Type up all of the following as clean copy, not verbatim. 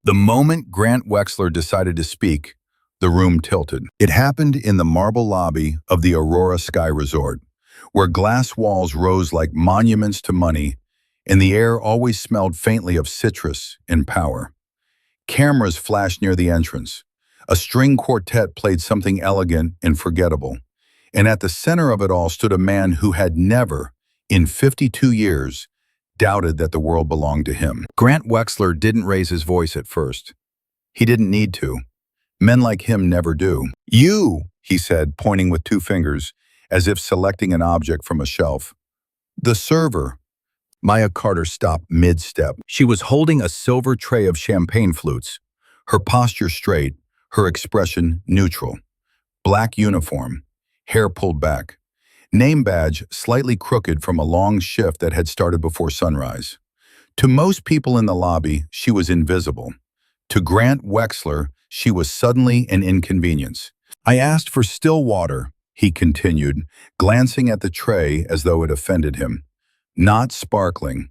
The moment Grant Wexler decided to speak, the room tilted. It happened in the marble lobby of the Aurora Sky Resort, where glass walls rose like monuments to money, and the air always smelled faintly of citrus and power. Cameras flashed near the entrance. A string quartet played something elegant and forgettable. And at the center of it all stood a man who had never, in 52 years, doubted that the world belonged to him. Grant Wexler didn't raise his voice at first. He didn't need to. Men like him never do. "You," he said, pointing with two fingers, as if selecting an object from a shelf. "The server." Maya Carter stopped mid-step. She was holding a silver tray of champagne flutes, her posture straight, her expression neutral. Black uniform, hair pulled back. Name badge slightly crooked from a long shift that had started before sunrise. To most people in the lobby, she was invisible. To Grant Wexler, she was suddenly an inconvenience. "I asked for still water," he continued, glancing at the tray as though it offended him. "Not sparkling.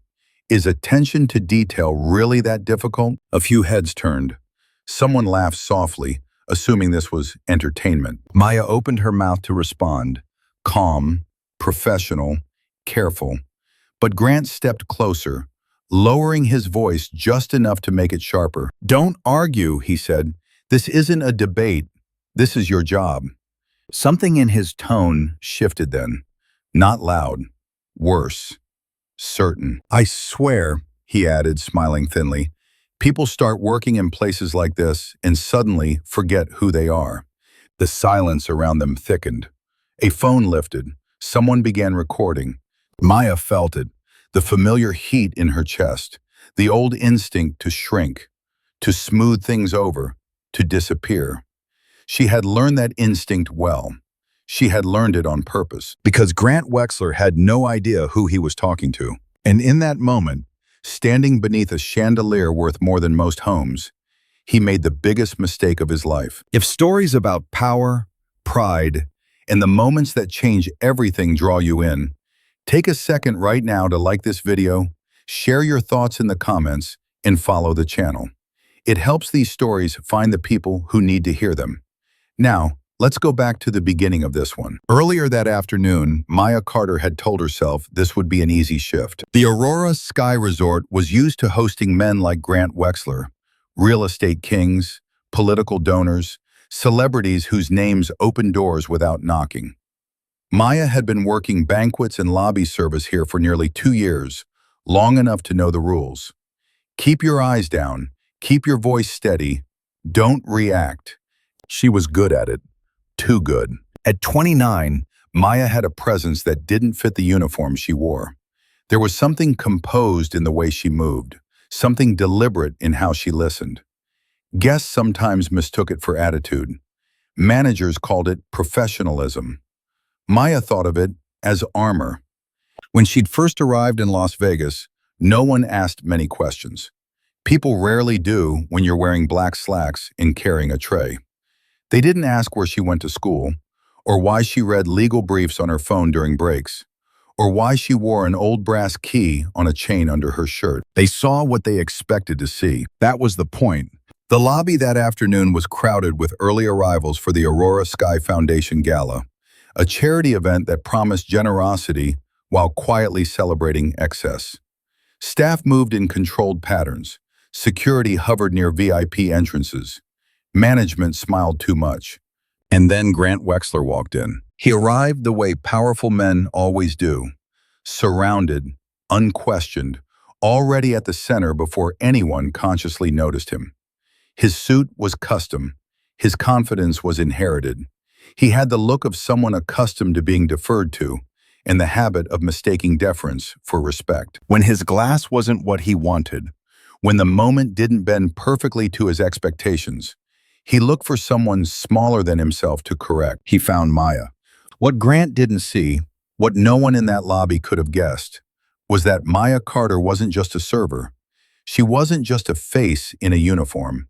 Is attention to detail really that difficult?" A few heads turned. Someone laughed softly, assuming this was entertainment. Maya opened her mouth to respond, calm, professional, careful. But Grant stepped closer, lowering his voice just enough to make it sharper. "Don't argue," he said. "This isn't a debate. This is your job." Something in his tone shifted then. Not loud. Worse. Certain. "I swear," he added, smiling thinly, "people start working in places like this and suddenly forget who they are." The silence around them thickened. A phone lifted. Someone began recording. Maya felt it, the familiar heat in her chest, the old instinct to shrink, to smooth things over, to disappear. She had learned that instinct well. She had learned it on purpose, because Grant Wexler had no idea who he was talking to. And in that moment, standing beneath a chandelier worth more than most homes, he made the biggest mistake of his life. If stories about power, pride, and the moments that change everything draw you in, take a second right now to like this video, share your thoughts in the comments, and follow the channel. It helps these stories find the people who need to hear them. Now, let's go back to the beginning of this one. Earlier that afternoon, Maya Carter had told herself this would be an easy shift. The Aurora Sky Resort was used to hosting men like Grant Wexler, real estate kings, political donors, celebrities whose names opened doors without knocking. Maya had been working banquets and lobby service here for nearly 2 years, long enough to know the rules. Keep your eyes down, keep your voice steady, don't react. She was good at it. Too good. At 29, Maya had a presence that didn't fit the uniform she wore. There was something composed in the way she moved, something deliberate in how she listened. Guests sometimes mistook it for attitude. Managers called it professionalism. Maya thought of it as armor. When she'd first arrived in Las Vegas, no one asked many questions. People rarely do when you're wearing black slacks and carrying a tray. They didn't ask where she went to school, or why she read legal briefs on her phone during breaks, or why she wore an old brass key on a chain under her shirt. They saw what they expected to see. That was the point. The lobby that afternoon was crowded with early arrivals for the Aurora Sky Foundation Gala, a charity event that promised generosity while quietly celebrating excess. Staff moved in controlled patterns. Security hovered near VIP entrances. Management smiled too much. And then Grant Wexler walked in. He arrived the way powerful men always do, surrounded, unquestioned, already at the center before anyone consciously noticed him. His suit was custom. His confidence was inherited. He had the look of someone accustomed to being deferred to, and the habit of mistaking deference for respect. When his glass wasn't what he wanted, when the moment didn't bend perfectly to his expectations, he looked for someone smaller than himself to correct. He found Maya. What Grant didn't see, what no one in that lobby could have guessed, was that Maya Carter wasn't just a server. She wasn't just a face in a uniform.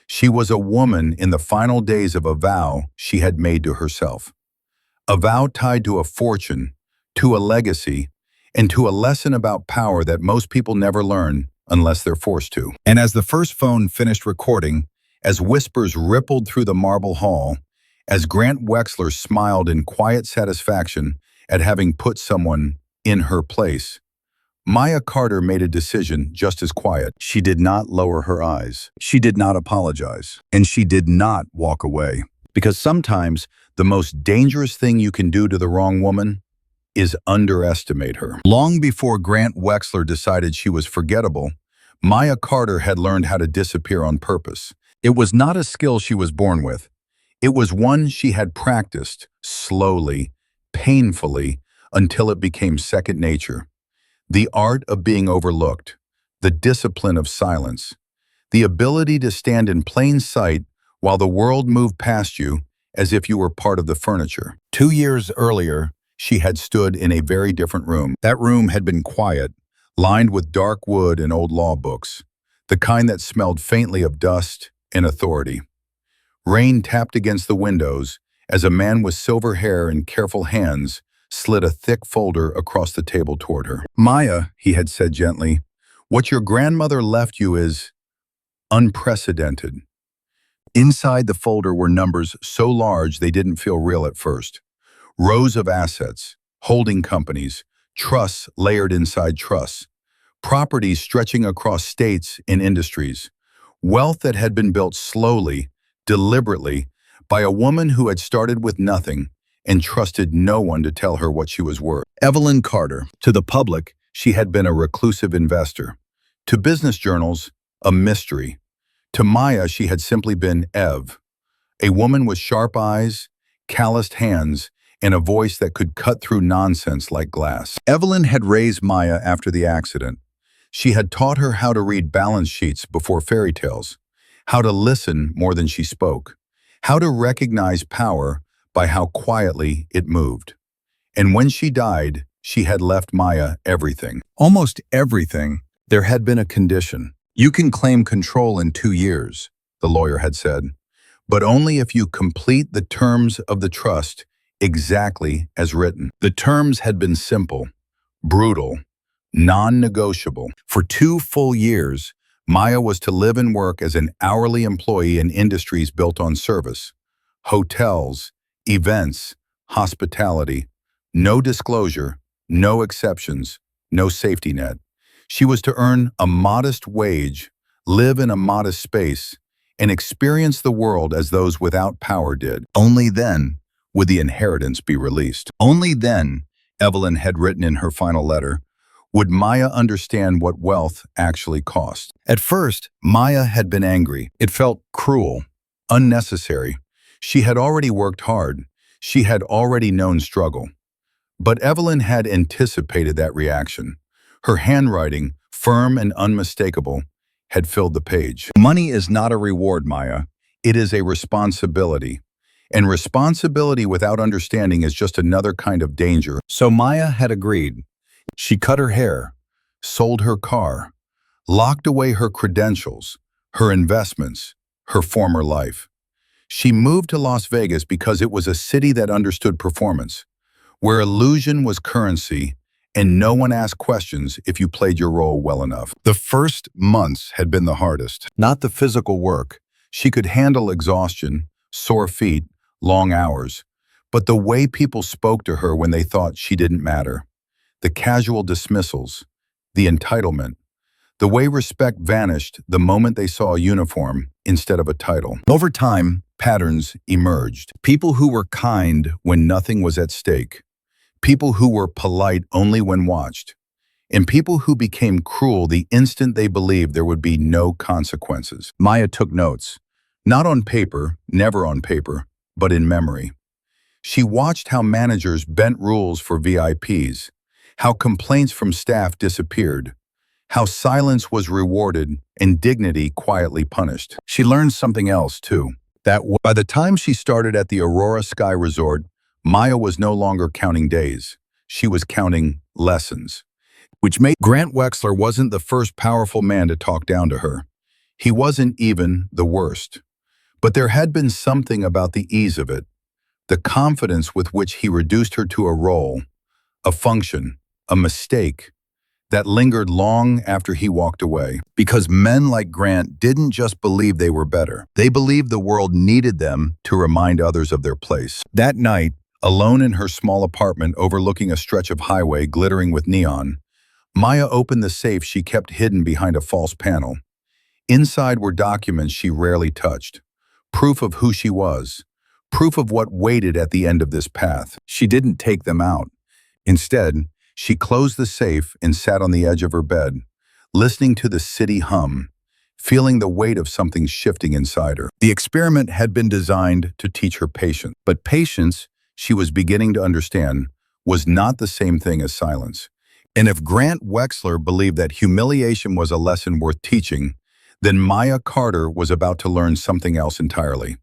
She was a woman in the final days of a vow she had made to herself. A vow tied to a fortune, to a legacy, and to a lesson about power that most people never learn unless they're forced to. And as the first phone finished recording, as whispers rippled through the marble hall, as Grant Wexler smiled in quiet satisfaction at having put someone in her place, Maya Carter made a decision just as quiet. She did not lower her eyes. She did not apologize. And she did not walk away. Because sometimes the most dangerous thing you can do to the wrong woman is underestimate her. Long before Grant Wexler decided she was forgettable, Maya Carter had learned how to disappear on purpose. It was not a skill she was born with. It was one she had practiced slowly, painfully, until it became second nature. The art of being overlooked, the discipline of silence, the ability to stand in plain sight while the world moved past you as if you were part of the furniture. 2 years earlier, she had stood in a very different room. That room had been quiet, lined with dark wood and old law books, the kind that smelled faintly of dust and authority. Rain tapped against the windows as a man with silver hair and careful hands slid a thick folder across the table toward her. "Maya," he had said gently, "what your grandmother left you is unprecedented." Inside the folder were numbers so large they didn't feel real at first. Rows of assets, holding companies, trusts layered inside trusts, properties stretching across states and industries, wealth that had been built slowly, deliberately, by a woman who had started with nothing and trusted no one to tell her what she was worth. Evelyn Carter. To the public, she had been a reclusive investor. To business journals, a mystery. To Maya, she had simply been Ev, a woman with sharp eyes, calloused hands, and a voice that could cut through nonsense like glass. Evelyn had raised Maya after the accident. She had taught her how to read balance sheets before fairy tales, how to listen more than she spoke, how to recognize power by how quietly it moved. And when she died, she had left Maya everything. Almost everything. There had been a condition. "You can claim control in 2 years," the lawyer had said, "but only if you complete the terms of the trust exactly as written." The terms had been simple, brutal, non-negotiable. For 2 full years, Maya was to live and work as an hourly employee in industries built on service, hotels, events, hospitality, no disclosure, no exceptions, no safety net. She was to earn a modest wage, live in a modest space, and experience the world as those without power did. Only then would the inheritance be released. Only then, Evelyn had written in her final letter, would Maya understand what wealth actually cost. At first, Maya had been angry. It felt cruel, unnecessary. She had already worked hard. She had already known struggle. But Evelyn had anticipated that reaction. Her handwriting, firm and unmistakable, had filled the page. "Money is not a reward, Maya. It is a responsibility. And responsibility without understanding is just another kind of danger." So Maya had agreed. She cut her hair, sold her car, locked away her credentials, her investments, her former life. She moved to Las Vegas because it was a city that understood performance, where illusion was currency and no one asked questions if you played your role well enough. The first months had been the hardest, not the physical work. She could handle exhaustion, sore feet, long hours, but the way people spoke to her when they thought she didn't matter. The casual dismissals, the entitlement, the way respect vanished the moment they saw a uniform instead of a title. Over time, patterns emerged. People who were kind when nothing was at stake. People who were polite only when watched. And people who became cruel the instant they believed there would be no consequences. Maya took notes. Not on paper, never on paper, but in memory. She watched how managers bent rules for VIPs, how complaints from staff disappeared, how silence was rewarded and dignity quietly punished. She learned something else, too. That by the time she started at the Aurora Sky Resort, Maya was no longer counting days. She was counting lessons. Which made Grant Wexler wasn't the first powerful man to talk down to her. He wasn't even the worst. But there had been something about the ease of it, the confidence with which he reduced her to a role, a function, a mistake, that lingered long after he walked away. Because men like Grant didn't just believe they were better. They believed the world needed them to remind others of their place. That night, alone in her small apartment overlooking a stretch of highway glittering with neon, Maya opened the safe she kept hidden behind a false panel. Inside were documents she rarely touched. Proof of who she was. Proof of what waited at the end of this path. She didn't take them out. Instead, she closed the safe and sat on the edge of her bed, listening to the city hum, feeling the weight of something shifting inside her. The experiment had been designed to teach her patience, but patience, she was beginning to understand, was not the same thing as silence. And if Grant Wexler believed that humiliation was a lesson worth teaching, then Maya Carter was about to learn something else entirely.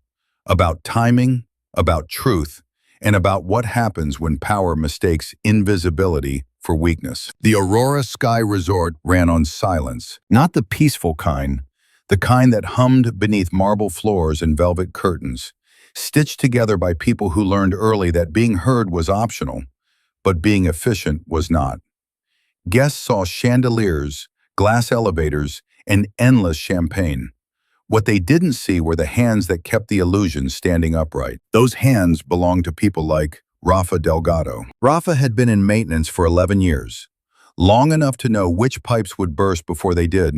About timing, about truth, and about what happens when power mistakes invisibility for weakness. The Aurora Sky Resort ran on silence, not the peaceful kind, the kind that hummed beneath marble floors and velvet curtains, stitched together by people who learned early that being heard was optional, but being efficient was not. Guests saw chandeliers, glass elevators, and endless champagne. What they didn't see were the hands that kept the illusion standing upright. Those hands belonged to people like Rafa Delgado. Rafa had been in maintenance for 11 years, long enough to know which pipes would burst before they did,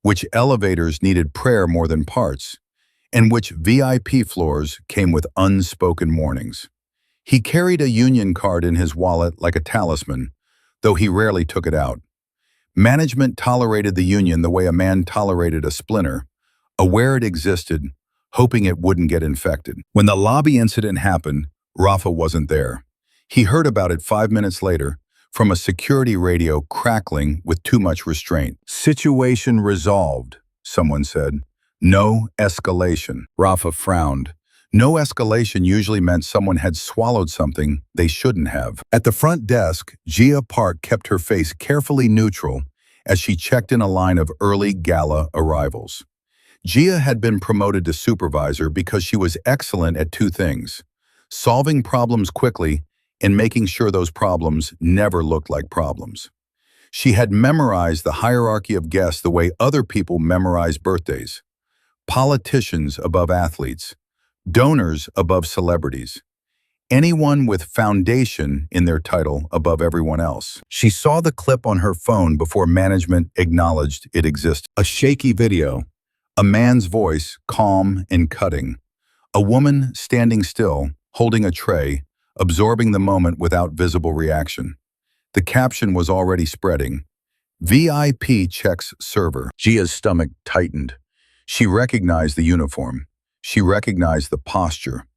which elevators needed prayer more than parts, and which VIP floors came with unspoken warnings. He carried a union card in his wallet like a talisman, though he rarely took it out. Management tolerated the union the way a man tolerated a splinter, aware it existed, hoping it wouldn't get infected. When the lobby incident happened, Rafa wasn't there. He heard about it 5 minutes later, from a security radio crackling with too much restraint. "Situation resolved," someone said. "No escalation." Rafa frowned. No escalation usually meant someone had swallowed something they shouldn't have. At the front desk, Gia Park kept her face carefully neutral as she checked in a line of early gala arrivals. Gia had been promoted to supervisor because she was excellent at two things: solving problems quickly and making sure those problems never looked like problems. She had memorized the hierarchy of guests the way other people memorize birthdays. Politicians above athletes. Donors above celebrities. Anyone with foundation in their title above everyone else. She saw the clip on her phone before management acknowledged it existed. A shaky video. A man's voice, calm and cutting. A woman standing still, holding a tray, absorbing the moment without visible reaction. The caption was already spreading. VIP checks server. Gia's stomach tightened. She recognized the uniform. She recognized the posture.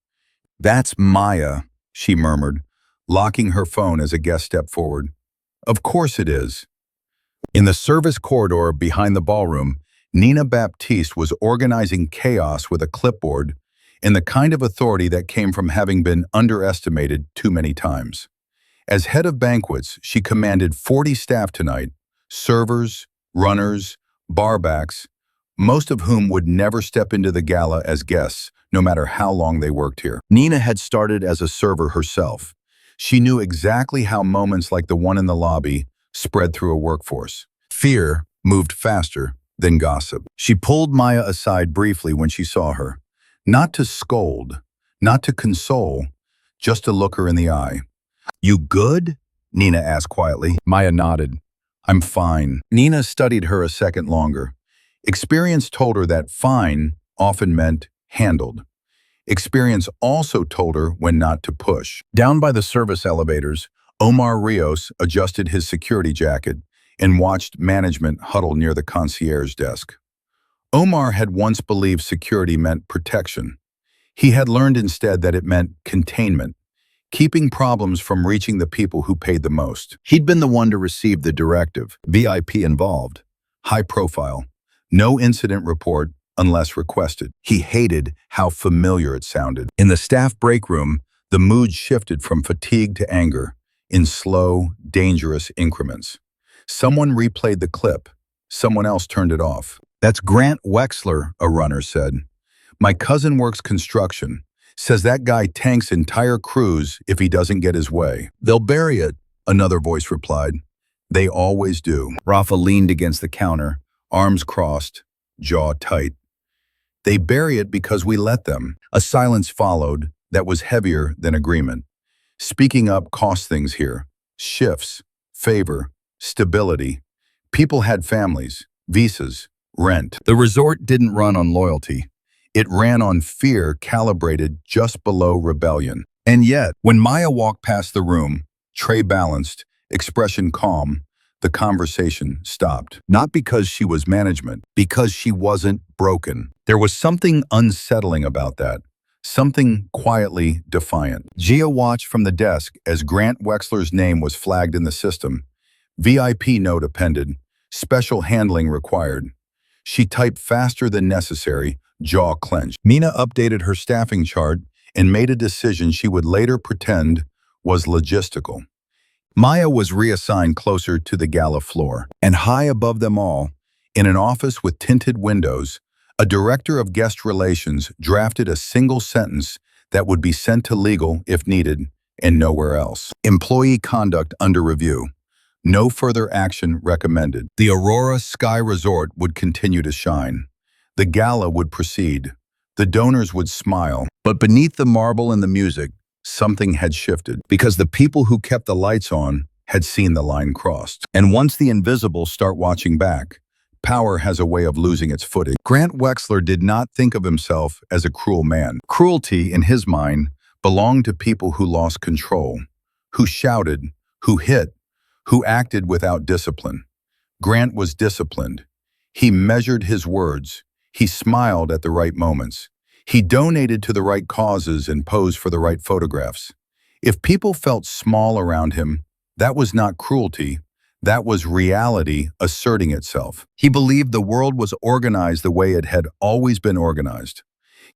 "That's Maya," she murmured, locking her phone as a guest stepped forward. "Of course it is." In the service corridor behind the ballroom, Nina Baptiste was organizing chaos with a clipboard and the kind of authority that came from having been underestimated too many times. As head of banquets, she commanded 40 staff tonight, servers, runners, barbacks, most of whom would never step into the gala as guests, no matter how long they worked here. Nina had started as a server herself. She knew exactly how moments like the one in the lobby spread through a workforce. Fear moved faster than gossip. She pulled Maya aside briefly when she saw her, not to scold, not to console, just to look her in the eye. "You good?" Nina asked quietly. Maya nodded. "I'm fine." Nina studied her a second longer. Experience told her that fine often meant handled. Experience also told her when not to push. Down by the service elevators, Omar Rios adjusted his security jacket and watched management huddle near the concierge desk. Omar had once believed security meant protection. He had learned instead that it meant containment, keeping problems from reaching the people who paid the most. He'd been the one to receive the directive, VIP involved, high profile. No incident report unless requested. He hated how familiar it sounded. In the staff break room, the mood shifted from fatigue to anger in slow, dangerous increments. Someone replayed the clip. Someone else turned it off. "That's Grant Wexler," a runner said. "My cousin works construction. Says that guy tanks entire crews if he doesn't get his way." "They'll bury it," another voice replied. They always do. Rafa leaned against the counter, arms crossed, jaw tight. They bury it because we let them. A silence followed that was heavier than agreement. Speaking up cost things here. Shifts, favor, stability. People had families, visas, rent. The resort didn't run on loyalty. It ran on fear calibrated just below rebellion. And yet, when Maya walked past the room, tray balanced, expression calm, the conversation stopped. Not because she was management, because she wasn't broken. There was something unsettling about that. Something quietly defiant. Gia watched from the desk as Grant Wexler's name was flagged in the system. VIP note appended. Special handling required. She typed faster than necessary, jaw clenched. Mina updated her staffing chart and made a decision she would later pretend was logistical. Maya was reassigned closer to the gala floor, and high above them all, in an office with tinted windows, a director of guest relations drafted a single sentence that would be sent to legal if needed and nowhere else. Employee conduct under review. No further action recommended. The Aurora Sky Resort would continue to shine. The gala would proceed. The donors would smile. But beneath the marble and the music, something had shifted. Because the people who kept the lights on had seen the line crossed. And once the invisible start watching back, power has a way of losing its footing. Grant Wexler did not think of himself as a cruel man. Cruelty, in his mind, belonged to people who lost control, who shouted, who hit, who acted without discipline. Grant was disciplined. He measured his words. He smiled at the right moments. He donated to the right causes and posed for the right photographs. If people felt small around him, that was not cruelty. That was reality asserting itself. He believed the world was organized the way it had always been organized.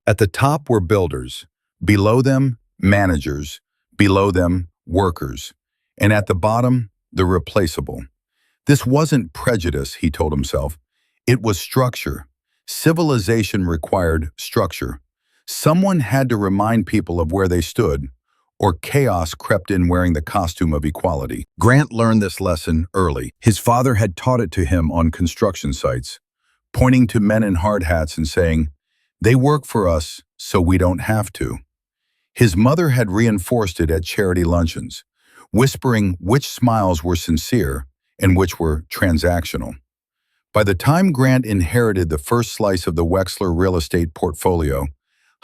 At the top were builders, below them, managers, below them, workers, and at the bottom, the replaceable. This wasn't prejudice, he told himself. It was structure. Civilization required structure. Someone had to remind people of where they stood, or chaos crept in wearing the costume of equality. Grant learned this lesson early. His father had taught it to him on construction sites, pointing to men in hard hats and saying, "They work for us, so we don't have to." His mother had reinforced it at charity luncheons, whispering which smiles were sincere and which were transactional. By the time Grant inherited the first slice of the Wexler real estate portfolio,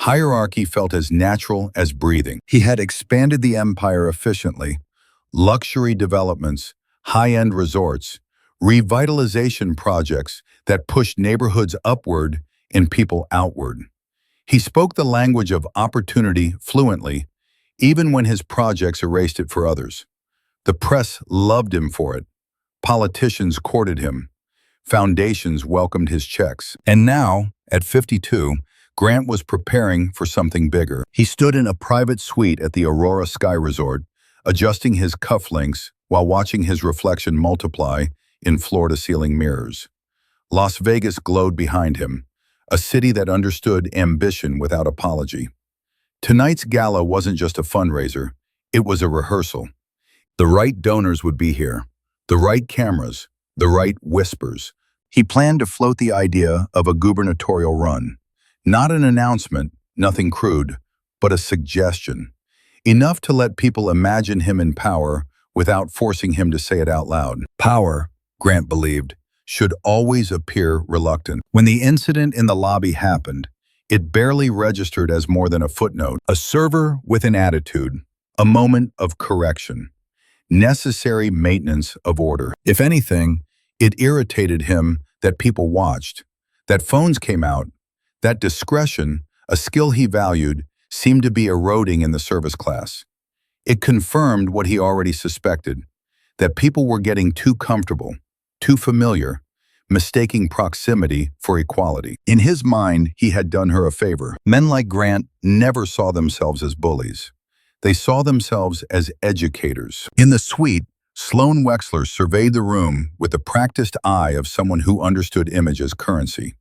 hierarchy felt as natural as breathing. He had expanded the empire efficiently. Luxury developments, high-end resorts, revitalization projects that pushed neighborhoods upward and people outward. He spoke the language of opportunity fluently, even when his projects erased it for others. The press loved him for it. Politicians courted him. Foundations welcomed his checks. And now, at 52, Grant was preparing for something bigger. He stood in a private suite at the Aurora Sky Resort, adjusting his cufflinks while watching his reflection multiply in floor-to-ceiling mirrors. Las Vegas glowed behind him, a city that understood ambition without apology. Tonight's gala wasn't just a fundraiser, it was a rehearsal. The right donors would be here, the right cameras, the right whispers. He planned to float the idea of a gubernatorial run. Not an announcement, nothing crude, but a suggestion. Enough to let people imagine him in power without forcing him to say it out loud. Power, Grant believed, should always appear reluctant. When the incident in the lobby happened, it barely registered as more than a footnote, a server with an attitude, a moment of correction. Necessary maintenance of order. If anything, it irritated him that people watched, that phones came out, that discretion, a skill he valued, seemed to be eroding in the service class. It confirmed what he already suspected, that people were getting too comfortable, too familiar, mistaking proximity for equality. In his mind, he had done her a favor. Men like Grant never saw themselves as bullies. They saw themselves as educators. In the suite, Sloan Wexler surveyed the room with the practiced eye of someone who understood image as currency.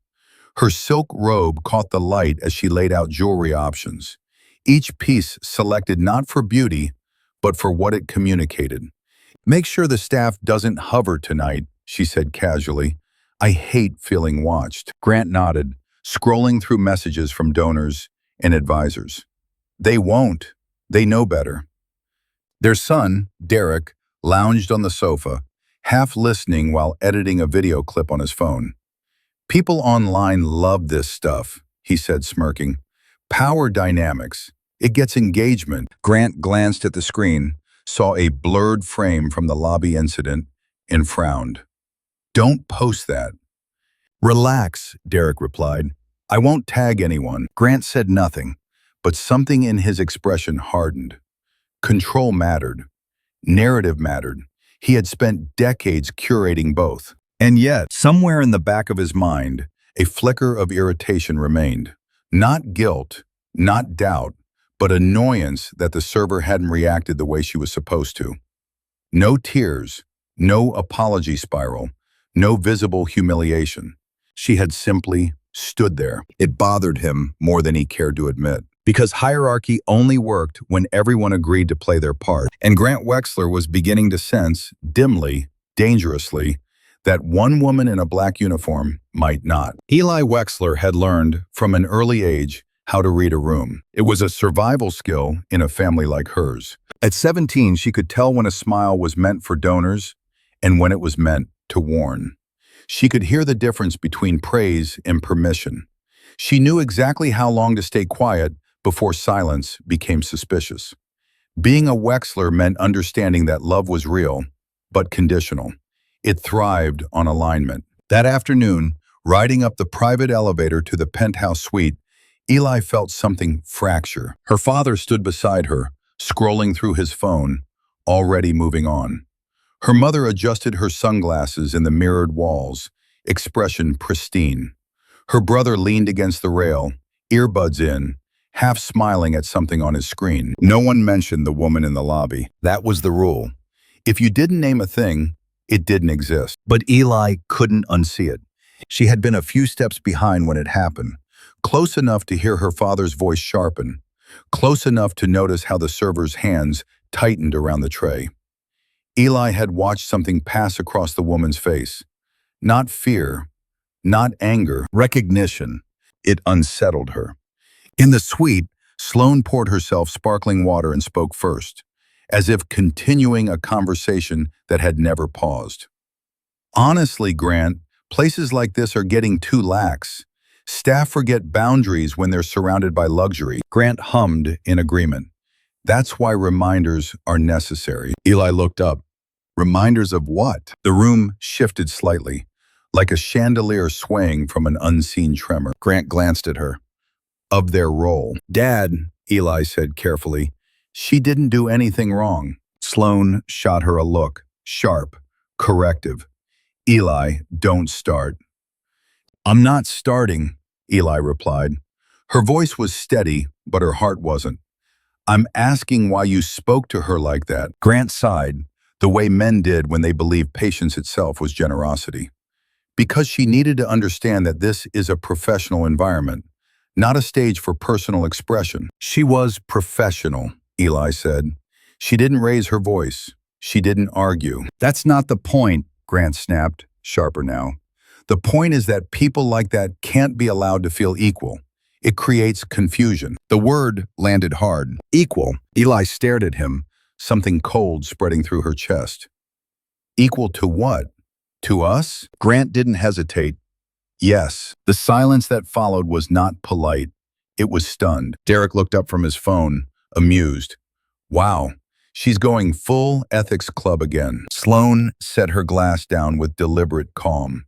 Her silk robe caught the light as she laid out jewelry options, each piece selected not for beauty, but for what it communicated. "Make sure the staff doesn't hover tonight," she said casually. "I hate feeling watched." Grant nodded, scrolling through messages from donors and advisors. They won't. They know better. Their son, Derek, lounged on the sofa, half listening while editing a video clip on his phone. "People online love this stuff," he said, smirking. "Power dynamics. It gets engagement." Grant glanced at the screen, saw a blurred frame from the lobby incident, and frowned. "Don't post that." "Relax," Derek replied. "I won't tag anyone." Grant said nothing, but something in his expression hardened. Control mattered. Narrative mattered. He had spent decades curating both. And yet, somewhere in the back of his mind, a flicker of irritation remained. Not guilt, not doubt, but annoyance that the server hadn't reacted the way she was supposed to. No tears, no apology spiral, no visible humiliation. She had simply stood there. It bothered him more than he cared to admit. Because hierarchy only worked when everyone agreed to play their part. And Grant Wexler was beginning to sense, dimly, dangerously, that one woman in a black uniform might not. Eli Wexler had learned, from an early age, how to read a room. It was a survival skill in a family like hers. At 17, she could tell when a smile was meant for donors and when it was meant to warn. She could hear the difference between praise and permission. She knew exactly how long to stay quiet before silence became suspicious. Being a Wexler meant understanding that love was real, but conditional. It thrived on alignment. That afternoon, riding up the private elevator to the penthouse suite, Eli felt something fracture. Her father stood beside her, scrolling through his phone, already moving on. Her mother adjusted her sunglasses in the mirrored walls, expression pristine. Her brother leaned against the rail, earbuds in, half smiling at something on his screen. No one mentioned the woman in the lobby. That was the rule. If you didn't name a thing, it didn't exist. But Eli couldn't unsee it. She had been a few steps behind when it happened, close enough to hear her father's voice sharpen, close enough to notice how the server's hands tightened around the tray. Eli had watched something pass across the woman's face. Not fear, not anger, recognition. It unsettled her. In the suite, Sloane poured herself sparkling water and spoke first, as if continuing a conversation that had never paused. "Honestly, Grant, places like this are getting too lax. Staff forget boundaries when they're surrounded by luxury." Grant hummed in agreement. "That's why reminders are necessary." Eli looked up. Reminders of what? The room shifted slightly, like a chandelier swaying from an unseen tremor. Grant glanced at her. Of their role. "Dad," Eli said carefully, "she didn't do anything wrong." Sloane shot her a look, sharp, corrective. "Eli, don't start." "I'm not starting," Eli replied. Her voice was steady, but her heart wasn't. "I'm asking why you spoke to her like that." Grant sighed, the way men did when they believed patience itself was generosity. "Because she needed to understand that this is a professional environment, not a stage for personal expression." "She was professional," Eli said. "She didn't raise her voice. She didn't argue." "That's not the point," Grant snapped, sharper now. "The point is that people like that can't be allowed to feel equal. It creates confusion." The word landed hard. Equal. Eli stared at him, something cold spreading through her chest. "Equal to what? To us?" Grant didn't hesitate. "Yes." The silence that followed was not polite. It was stunned. Derek looked up from his phone, amused. "Wow, she's going full ethics club again." Sloane set her glass down with deliberate calm.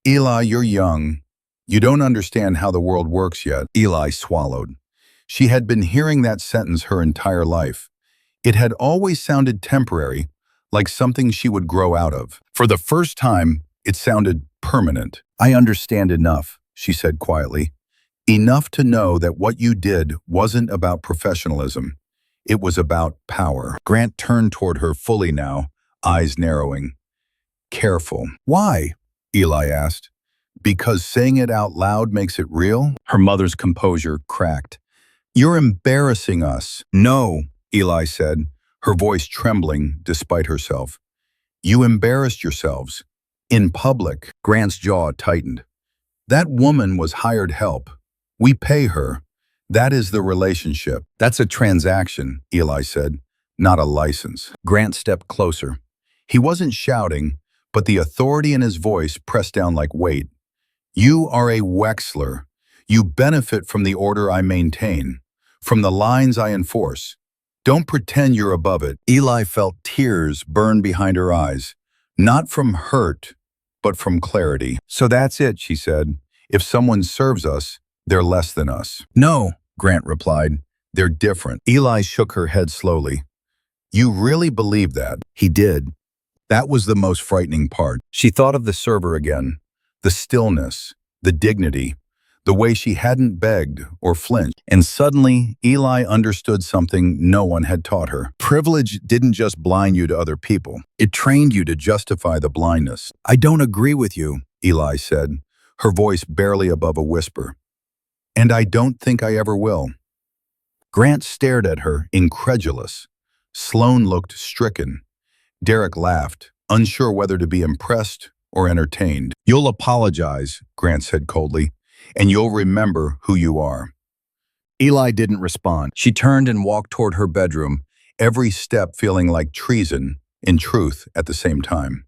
"Eli, you're young. You don't understand how the world works yet." Eli swallowed. She had been hearing that sentence her entire life. It had always sounded temporary, like something she would grow out of. For the first time, it sounded permanent. "I understand enough," she said quietly. "Enough to know that what you did wasn't about professionalism. It was about power." Grant turned toward her fully now, eyes narrowing. "Careful." "Why?" Eli asked. "Because saying it out loud makes it real?" Her mother's composure cracked. "You're embarrassing us." "No," Eli said, her voice trembling despite herself. You embarrassed yourselves. In public. Grant's jaw tightened. That woman was hired help. We pay her. That is the relationship. That's a transaction, Eli said, not a license. Grant stepped closer. He wasn't shouting, but the authority in his voice pressed down like weight. You are a Wexler. You benefit from the order I maintain, from the lines I enforce. Don't pretend you're above it. Eli felt tears burn behind her eyes, not from hurt, but from clarity. So that's it, she said. If someone serves us, they're less than us. No, Grant replied. They're different. Eli shook her head slowly. You really believe that? He did. That was the most frightening part. She thought of the server again. The stillness, the dignity, the way she hadn't begged or flinched. And suddenly, Eli understood something no one had taught her. Privilege didn't just blind you to other people. It trained you to justify the blindness. I don't agree with you, Eli said, her voice barely above a whisper. And I don't think I ever will. Grant stared at her, incredulous. Sloane looked stricken. Derek laughed, unsure whether to be impressed or entertained. You'll apologize, Grant said coldly, and you'll remember who you are. Eli didn't respond. She turned and walked toward her bedroom, every step feeling like treason, in truth, at the same time.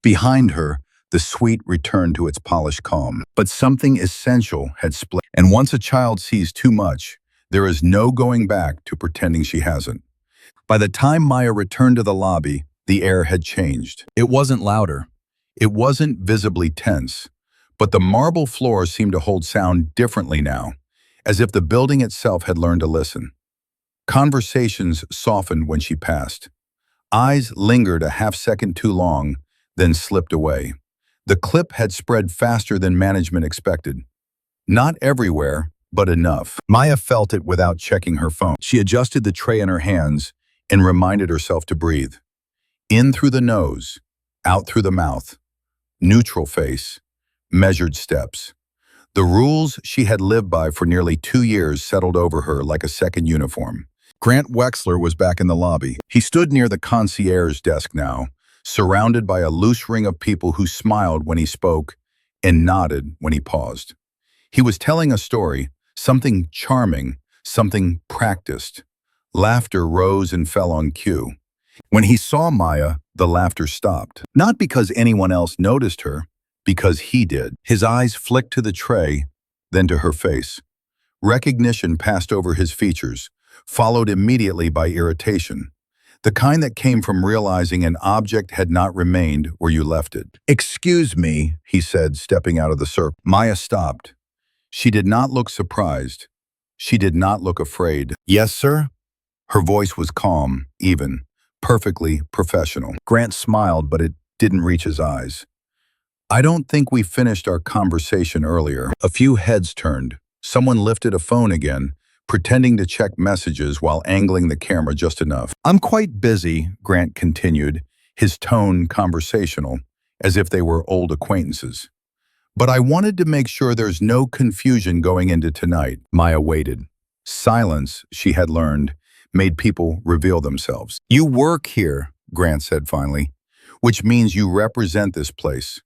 Behind her, the suite returned to its polished calm. But something essential had split. And once a child sees too much, there is no going back to pretending she hasn't. By the time Maya returned to the lobby, the air had changed. It wasn't louder. It wasn't visibly tense. But the marble floor seemed to hold sound differently now, as if the building itself had learned to listen. Conversations softened when she passed. Eyes lingered a half-second too long, then slipped away. The clip had spread faster than management expected. Not everywhere, but enough. Maya felt it without checking her phone. She adjusted the tray in her hands and reminded herself to breathe. In through the nose, out through the mouth. Neutral face, measured steps. The rules she had lived by for nearly 2 years settled over her like a second uniform. Grant Wexler was back in the lobby. He stood near the concierge desk now, surrounded by a loose ring of people who smiled when he spoke and nodded when he paused. He was telling a story, something charming, something practiced. Laughter rose and fell on cue. When he saw Maya, the laughter stopped. Not because anyone else noticed her, because he did. His eyes flicked to the tray, then to her face. Recognition passed over his features, followed immediately by irritation. The kind that came from realizing an object had not remained where you left it. Excuse me, he said, stepping out of the circle. Maya stopped. She did not look surprised. She did not look afraid. Yes, sir? Her voice was calm, even, perfectly professional. Grant smiled, but it didn't reach his eyes. I don't think we finished our conversation earlier. A few heads turned. Someone lifted a phone again, pretending to check messages while angling the camera just enough. I'm quite busy, Grant continued, his tone conversational, as if they were old acquaintances. But I wanted to make sure there's no confusion going into tonight. Maya waited. Silence, she had learned, made people reveal themselves. You work here, Grant said finally, which means you represent this place.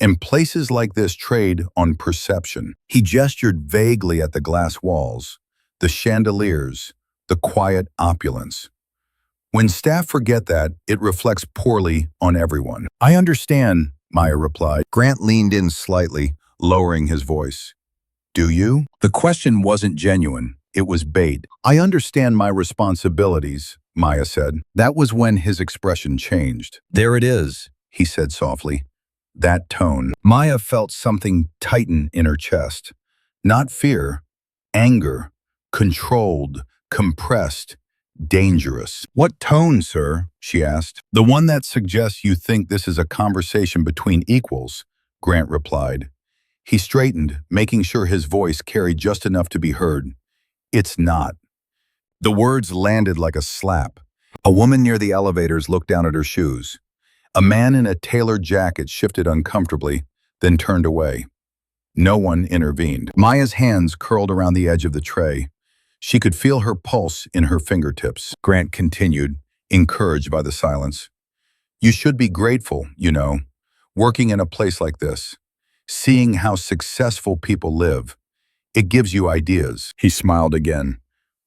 And places like this trade on perception. He gestured vaguely at the glass walls, the chandeliers, the quiet opulence. When staff forget that, it reflects poorly on everyone. I understand, Maya replied. Grant leaned in slightly, lowering his voice. Do you? The question wasn't genuine. It was bait. I understand my responsibilities, Maya said. That was when his expression changed. There it is, he said softly. That tone. Maya felt something tighten in her chest. Not fear, anger, controlled, compressed, dangerous. What tone, sir? She asked. The one that suggests you think this is a conversation between equals, Grant replied. He straightened, making sure his voice carried just enough to be heard. It's not. The words landed like a slap. A woman near the elevators looked down at her shoes. A man in a tailored jacket shifted uncomfortably, then turned away. No one intervened. Maya's hands curled around the edge of the tray. She could feel her pulse in her fingertips. Grant continued, encouraged by the silence. You should be grateful, working in a place like this. Seeing how successful people live, it gives you ideas. He smiled again.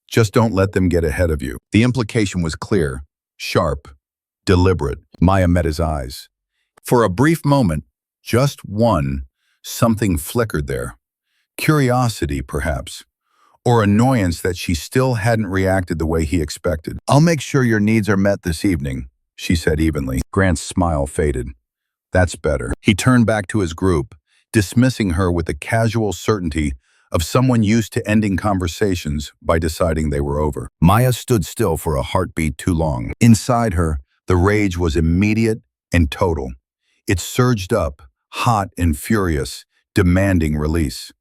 Just don't let them get ahead of you. The implication was clear, sharp, deliberate. Maya met his eyes. For a brief moment, just one, something flickered there. Curiosity, perhaps, or annoyance that she still hadn't reacted the way he expected. "I'll make sure your needs are met this evening," she said evenly. Grant's smile faded. "That's better." He turned back to his group, dismissing her with the casual certainty of someone used to ending conversations by deciding they were over. Maya stood still for a heartbeat too long. Inside her, the rage was immediate and total. It surged up, hot and furious, demanding release.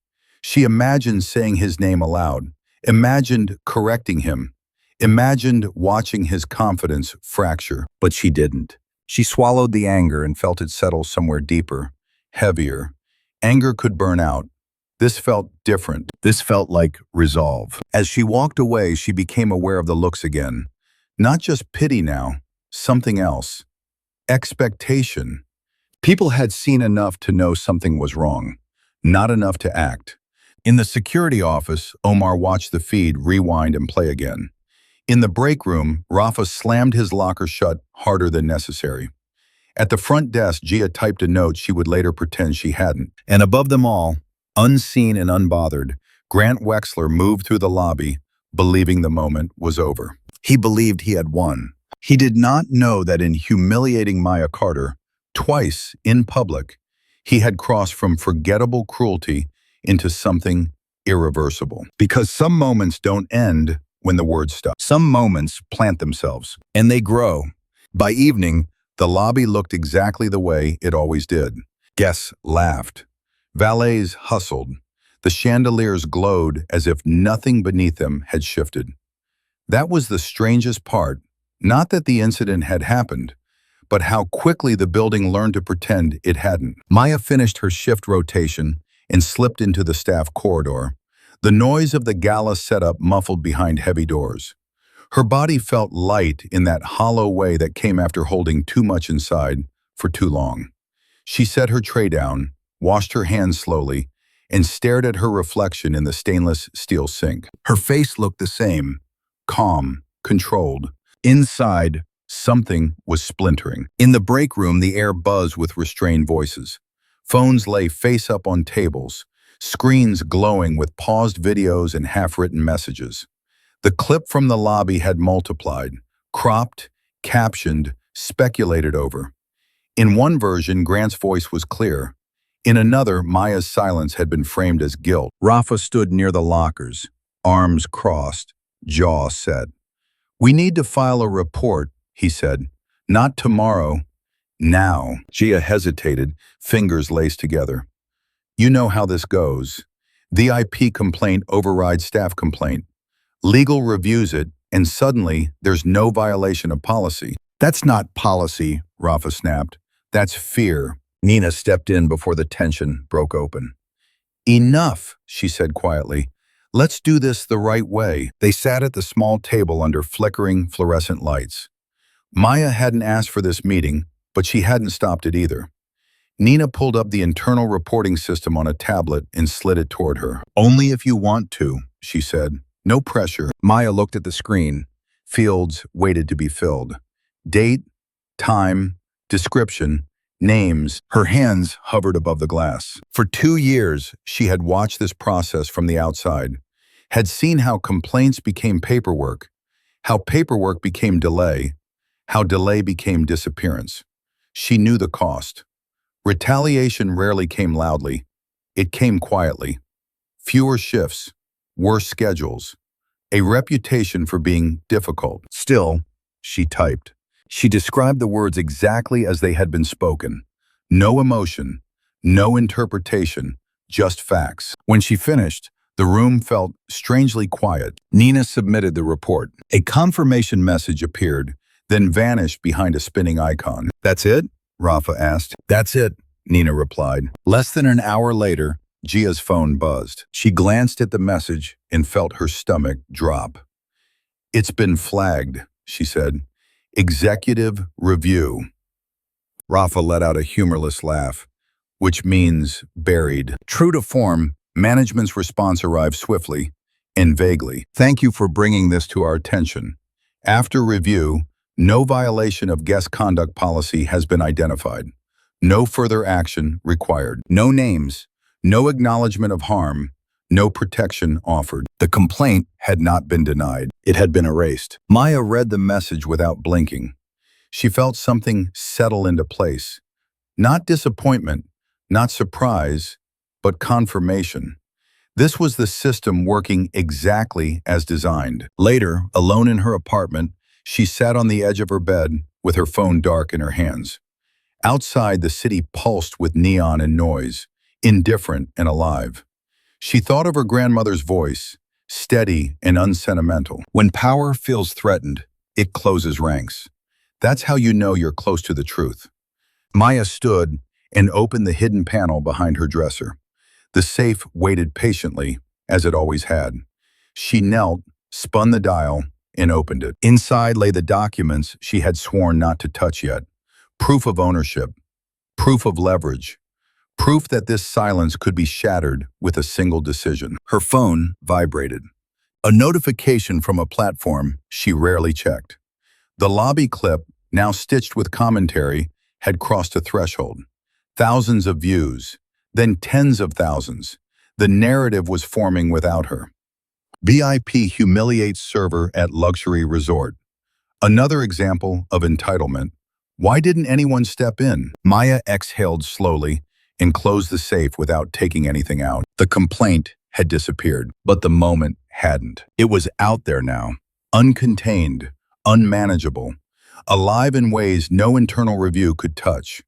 She imagined saying his name aloud, imagined correcting him, imagined watching his confidence fracture, but she didn't. She swallowed the anger and felt it settle somewhere deeper, heavier. Anger could burn out. This felt different. This felt like resolve. As she walked away, she became aware of the looks again. Not just pity now, something else. Expectation. People had seen enough to know something was wrong, not enough to act. In the security office, Omar watched the feed rewind and play again. In the break room, Rafa slammed his locker shut harder than necessary. At the front desk, Gia typed a note she would later pretend she hadn't. And above them all, unseen and unbothered, Grant Wexler moved through the lobby, believing the moment was over. He believed he had won. He did not know that in humiliating Maya Carter, twice in public, he had crossed from forgettable cruelty into something irreversible. Because some moments don't end when the words stop. Some moments plant themselves, and they grow. By evening, the lobby looked exactly the way it always did. Guests laughed. Valets hustled. The chandeliers glowed as if nothing beneath them had shifted. That was the strangest part, not that the incident had happened, but how quickly the building learned to pretend it hadn't. Maya finished her shift rotation and slipped into the staff corridor, the noise of the gala setup muffled behind heavy doors. Her body felt light in that hollow way that came after holding too much inside for too long. She set her tray down, washed her hands slowly, and stared at her reflection in the stainless steel sink. Her face looked the same, calm, controlled. Inside, something was splintering. In the break room, the air buzzed with restrained voices. Phones lay face up on tables, screens glowing with paused videos and half-written messages. The clip from the lobby had multiplied, cropped, captioned, speculated over. In one version, Grant's voice was clear. In another, Maya's silence had been framed as guilt. Rafa stood near the lockers, arms crossed, jaw set. "We need to file a report," he said. "Not tomorrow. Now." Gia hesitated, fingers laced together. "You know how this goes. VIP complaint overrides staff complaint. Legal reviews it, and suddenly there's no violation of policy." "That's not policy," Rafa snapped. "That's fear." Nina stepped in before the tension broke open. "Enough," she said quietly. "Let's do this the right way." They sat at the small table under flickering fluorescent lights. Maya hadn't asked for this meeting, but she hadn't stopped it either. Nina pulled up the internal reporting system on a tablet and slid it toward her. "Only if you want to," she said. "No pressure." Maya looked at the screen. Fields waited to be filled. Date, time, description, names. Her hands hovered above the glass. For 2 years, she had watched this process from the outside, had seen how complaints became paperwork, how paperwork became delay, how delay became disappearance. She knew the cost. Retaliation rarely came loudly. It came quietly. Fewer shifts, worse schedules, a reputation for being difficult. Still, she typed. She described the words exactly as they had been spoken. No emotion, no interpretation, just facts. When she finished, the room felt strangely quiet. Nina submitted the report. A confirmation message appeared, then vanished behind a spinning icon. "That's it?" Rafa asked. "That's it," Nina replied. Less than an hour later, Gia's phone buzzed. She glanced at the message and felt her stomach drop. "It's been flagged," she said. Executive review. Rafa let out a humorless laugh, which means buried. True to form, management's response arrived swiftly and vaguely. Thank you for bringing this to our attention. After review, no violation of guest conduct policy has been identified. No further action required. No names, no acknowledgement of harm, no protection offered. The complaint had not been denied. It had been erased. Maya read the message without blinking. She felt something settle into place. Not disappointment, not surprise, but confirmation. This was the system working exactly as designed. Later, alone in her apartment, she sat on the edge of her bed with her phone dark in her hands. Outside, the city pulsed with neon and noise, indifferent and alive. She thought of her grandmother's voice, steady and unsentimental. When power feels threatened, it closes ranks. That's how you know you're close to the truth. Maya stood and opened the hidden panel behind her dresser. The safe waited patiently, as it always had. She knelt, spun the dial, and opened it. Inside lay the documents she had sworn not to touch yet. Proof of ownership, proof of leverage, proof that this silence could be shattered with a single decision. Her phone vibrated. A notification from a platform she rarely checked. The lobby clip, now stitched with commentary, had crossed a threshold. Thousands of views, then tens of thousands. The narrative was forming without her. VIP humiliates server at luxury resort. Another example of entitlement. Why didn't anyone step in? Maya exhaled slowly and closed the safe without taking anything out. The complaint had disappeared, but the moment hadn't. It was out there now, uncontained, unmanageable, alive in ways no internal review could touch.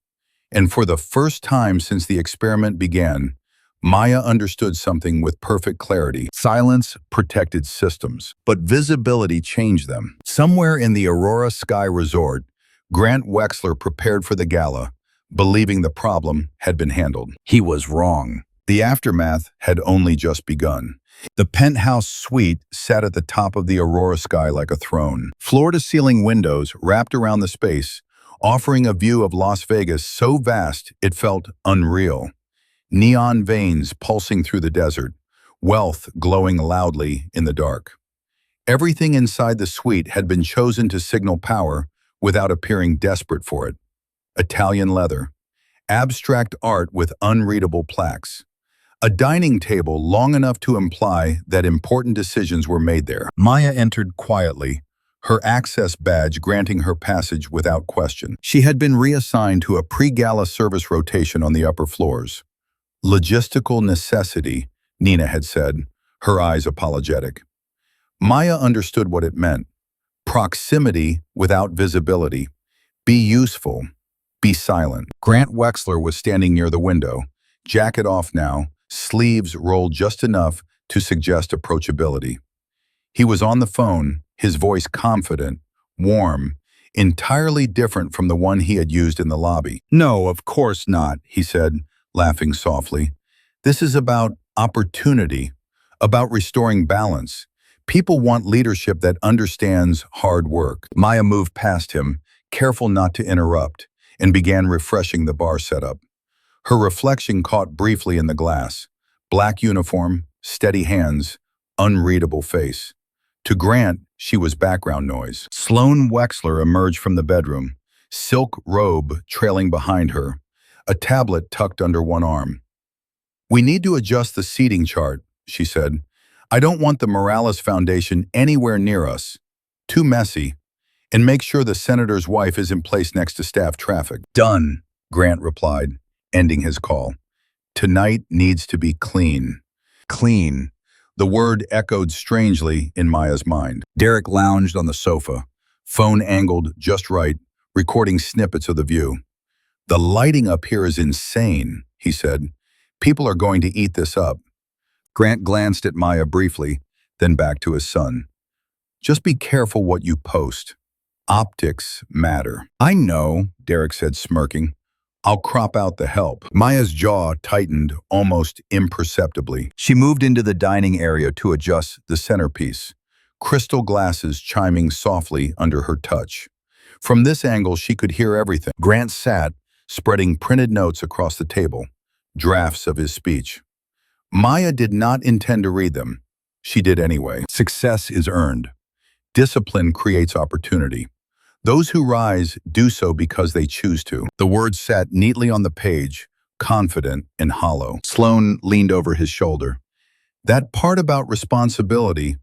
And for the first time since the experiment began, Maya understood something with perfect clarity. Silence protected systems, but visibility changed them. Somewhere in the Aurora Sky Resort, Grant Wexler prepared for the gala, believing the problem had been handled. He was wrong. The aftermath had only just begun. The penthouse suite sat at the top of the Aurora sky like a throne. Floor-to-ceiling windows wrapped around the space, offering a view of Las Vegas so vast it felt unreal. Neon veins pulsing through the desert, wealth glowing loudly in the dark. Everything inside the suite had been chosen to signal power without appearing desperate for it. Italian leather, abstract art with unreadable plaques, a dining table long enough to imply that important decisions were made there. Maya entered quietly, her access badge granting her passage without question. She had been reassigned to a pre-gala service rotation on the upper floors. Logistical necessity, Nina had said, her eyes apologetic. Maya understood what it meant. Proximity without visibility. Be useful. Be silent. Grant Wexler was standing near the window, jacket off now, sleeves rolled just enough to suggest approachability. He was on the phone, his voice confident, warm, entirely different from the one he had used in the lobby. "No, of course not," he said, laughing softly. "This is about opportunity, about restoring balance. People want leadership that understands hard work." Maya moved past him, careful not to interrupt, and began refreshing the bar setup. Her reflection caught briefly in the glass. Black uniform, steady hands, unreadable face. To Grant, she was background noise. Sloane Wexler emerged from the bedroom, silk robe trailing behind her, a tablet tucked under one arm. "We need to adjust the seating chart," she said. "I don't want the Morales Foundation anywhere near us. Too messy. And make sure the senator's wife is in place next to staff traffic." "Done," Grant replied, ending his call. "Tonight needs to be clean." Clean. The word echoed strangely in Maya's mind. Derek lounged on the sofa, phone angled just right, recording snippets of the view. "The lighting up here is insane," he said. "People are going to eat this up." Grant glanced at Maya briefly, then back to his son. "Just be careful what you post. Optics matter." "I know," Derek said, smirking. "I'll crop out the help." Maya's jaw tightened almost imperceptibly. She moved into the dining area to adjust the centerpiece, crystal glasses chiming softly under her touch. From this angle, she could hear everything. Grant sat, spreading printed notes across the table, drafts of his speech. Maya did not intend to read them. She did anyway. Success is earned. Discipline creates opportunity. Those who rise do so because they choose to. The words sat neatly on the page, confident and hollow. Sloan leaned over his shoulder. That part about responsibility,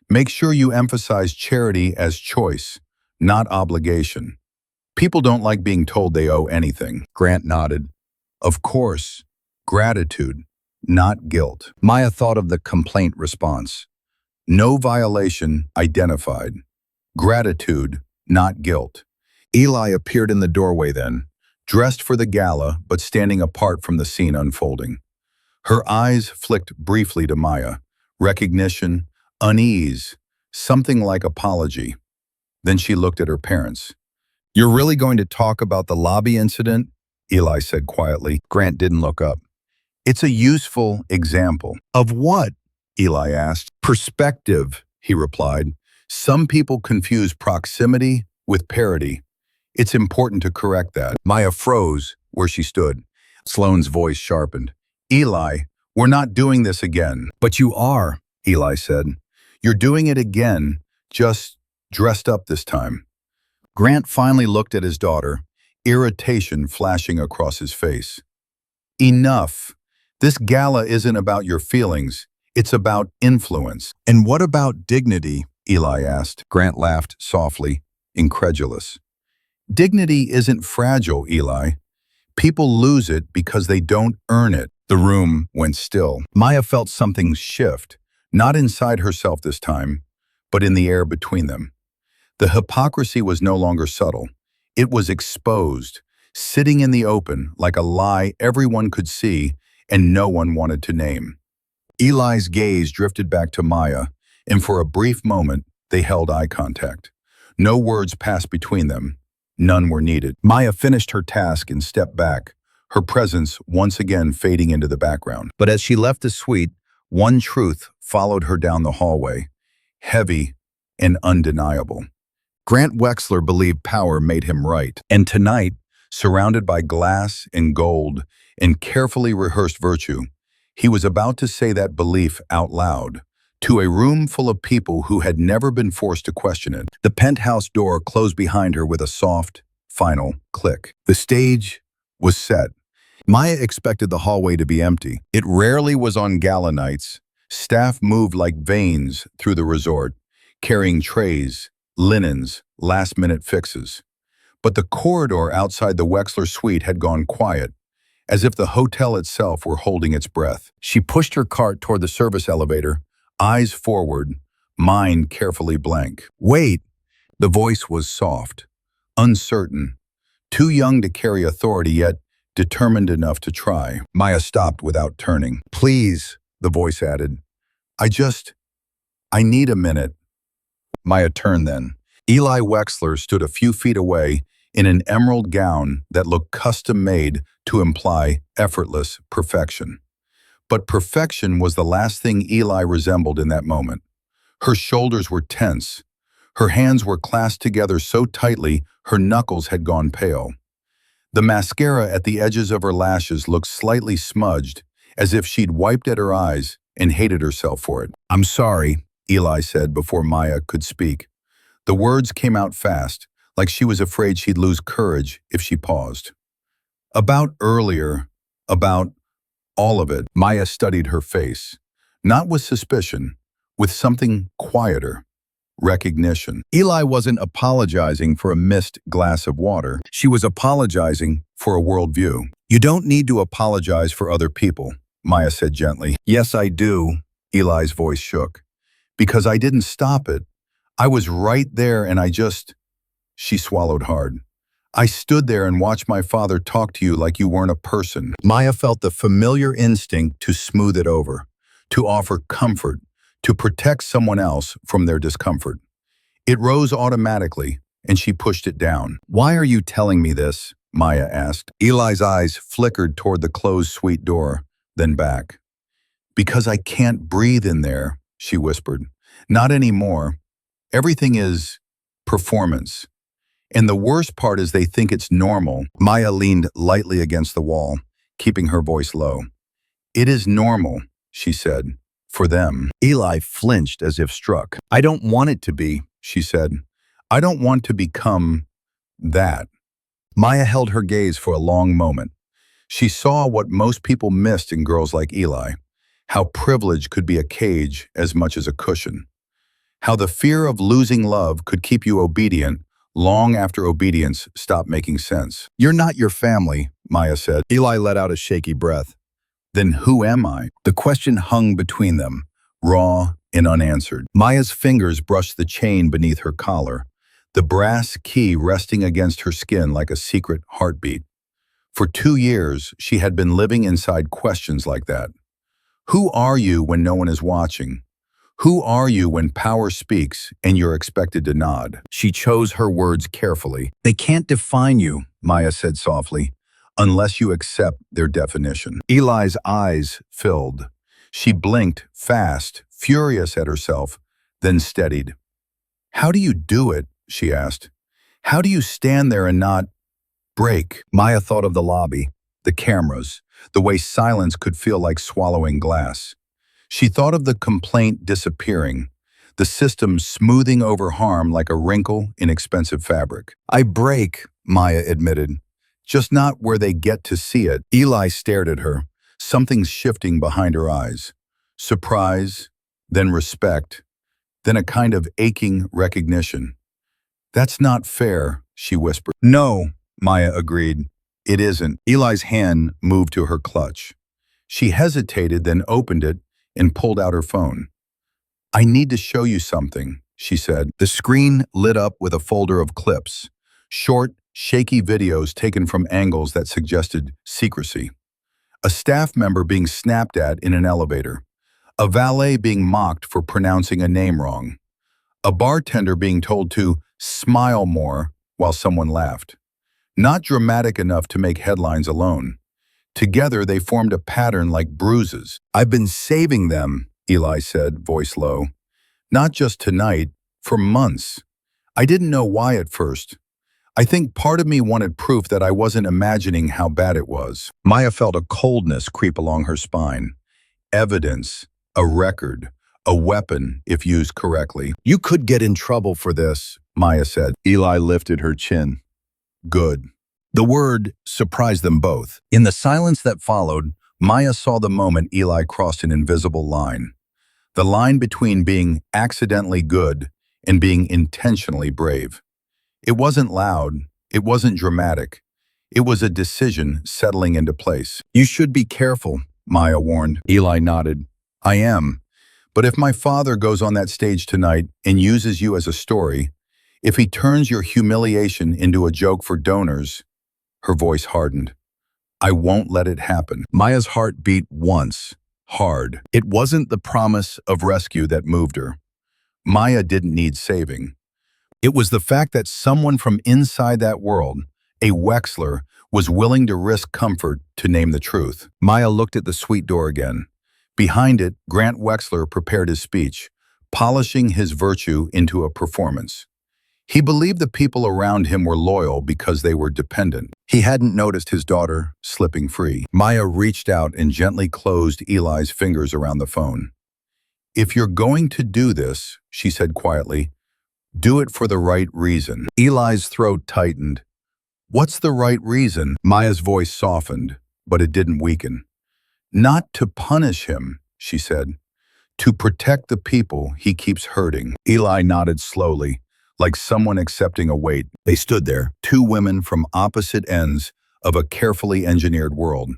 make sure you emphasize charity as choice, not obligation. People don't like being told they owe anything. Grant nodded. Of course, gratitude, not guilt. Maya thought of the complaint response. No violation identified. Gratitude, not guilt. Eli appeared in the doorway then, dressed for the gala but standing apart from the scene unfolding. Her eyes flicked briefly to Maya. Recognition, unease, something like apology. Then she looked at her parents. "You're really going to talk about the lobby incident?" Eli said quietly. Grant didn't look up. "It's a useful example." "Of what?" Eli asked. "Perspective," he replied. "Some people confuse proximity with parity. It's important to correct that." Maya froze where she stood. Sloane's voice sharpened. "Eli, we're not doing this again." "But you are," Eli said. "You're doing it again, just dressed up this time." Grant finally looked at his daughter, irritation flashing across his face. "Enough. This gala isn't about your feelings. It's about influence." "And what about dignity?" Eli asked. Grant laughed softly, incredulous. "Dignity isn't fragile, Eli. People lose it because they don't earn it." The room went still. Maya felt something shift, not inside herself this time, but in the air between them. The hypocrisy was no longer subtle. It was exposed, sitting in the open like a lie everyone could see and no one wanted to name. Eli's gaze drifted back to Maya, and for a brief moment, they held eye contact. No words passed between them. None were needed. Maya finished her task and stepped back, her presence once again fading into the background. But as she left the suite, one truth followed her down the hallway, heavy and undeniable. Grant Wexler believed power made him right. And tonight, surrounded by glass and gold and carefully rehearsed virtue, he was about to say that belief out loud, to a room full of people who had never been forced to question it. The penthouse door closed behind her with a soft, final click. The stage was set. Maya expected the hallway to be empty. It rarely was on gala nights. Staff moved like veins through the resort, carrying trays, linens, last-minute fixes. But the corridor outside the Wexler suite had gone quiet, as if the hotel itself were holding its breath. She pushed her cart toward the service elevator, eyes forward, mind carefully blank. "Wait!" The voice was soft, uncertain, too young to carry authority, yet determined enough to try. Maya stopped without turning. "Please," the voice added. I need a minute." Maya turned then. Eli Wexler stood a few feet away in an emerald gown that looked custom-made to imply effortless perfection. But perfection was the last thing Eli resembled in that moment. Her shoulders were tense. Her hands were clasped together so tightly her knuckles had gone pale. The mascara at the edges of her lashes looked slightly smudged, as if she'd wiped at her eyes and hated herself for it. "I'm sorry," Eli said before Maya could speak. The words came out fast, like she was afraid she'd lose courage if she paused. "About earlier, about all of it." Maya studied her face, not with suspicion, with something quieter, recognition. Eli wasn't apologizing for a missed glass of water. She was apologizing for a worldview. "You don't need to apologize for other people," Maya said gently. "Yes, I do," Eli's voice shook. "Because I didn't stop it. I was right there and She swallowed hard. "I stood there and watched my father talk to you like you weren't a person." Maya felt the familiar instinct to smooth it over, to offer comfort, to protect someone else from their discomfort. It rose automatically, and she pushed it down. "Why are you telling me this?" Maya asked. Eli's eyes flickered toward the closed suite door, then back. "Because I can't breathe in there," she whispered. "Not anymore. Everything is performance. And the worst part is they think it's normal. Maya leaned lightly against the wall, keeping her voice low. It is normal, she said, for them. Eli flinched as if struck. I don't want it to be, she said. I don't want to become that. Maya held her gaze for a long moment. She saw what most people missed in girls like Eli, how privilege could be a cage as much as a cushion, how the fear of losing love could keep you obedient long after obedience stopped making sense. You're not your family, Maya said. Eli let out a shaky breath. Then who am I? The question hung between them, raw and unanswered. Maya's fingers brushed the chain beneath her collar, the brass key resting against her skin like a secret heartbeat. For 2 years, she had been living inside questions like that. Who are you when no one is watching? Who are you when power speaks and you're expected to nod? She chose her words carefully. They can't define you, Maya said softly, unless you accept their definition. Eli's eyes filled. She blinked fast, furious at herself, then steadied. How do you do it? She asked. How do you stand there and not break? Maya thought of the lobby, the cameras, the way silence could feel like swallowing glass. She thought of the complaint disappearing, the system smoothing over harm like a wrinkle in expensive fabric. I break, Maya admitted, just not where they get to see it. Eli stared at her, something shifting behind her eyes. Surprise, then respect, then a kind of aching recognition. That's not fair, she whispered. No, Maya agreed. It isn't. Eli's hand moved to her clutch. She hesitated, then opened it and pulled out her phone. I need to show you something, she said. The screen lit up with a folder of clips, short, shaky videos taken from angles that suggested secrecy. A staff member being snapped at in an elevator. A valet being mocked for pronouncing a name wrong. A bartender being told to smile more while someone laughed. Not dramatic enough to make headlines alone. Together, they formed a pattern like bruises. I've been saving them, Eli said, voice low. Not just tonight, for months. I didn't know why at first. I think part of me wanted proof that I wasn't imagining how bad it was. Maya felt a coldness creep along her spine. Evidence, a record, a weapon if used correctly. You could get in trouble for this, Maya said. Eli lifted her chin. Good. The word surprised them both. In the silence that followed, Maya saw the moment Eli crossed an invisible line. The line between being accidentally good and being intentionally brave. It wasn't loud. It wasn't dramatic. It was a decision settling into place. You should be careful, Maya warned. Eli nodded. I am. But if my father goes on that stage tonight and uses you as a story, if he turns your humiliation into a joke for donors, her voice hardened. I won't let it happen. Maya's heart beat once, hard. It wasn't the promise of rescue that moved her. Maya didn't need saving. It was the fact that someone from inside that world, a Wexler, was willing to risk comfort to name the truth. Maya looked at the suite door again. Behind it, Grant Wexler prepared his speech, polishing his virtue into a performance. He believed the people around him were loyal because they were dependent. He hadn't noticed his daughter slipping free. Maya reached out and gently closed Eli's fingers around the phone. If you're going to do this, she said quietly, do it for the right reason. Eli's throat tightened. What's the right reason? Maya's voice softened, but it didn't weaken. Not to punish him, she said. To protect the people he keeps hurting. Eli nodded slowly, like someone accepting a weight. They stood there, two women from opposite ends of a carefully engineered world,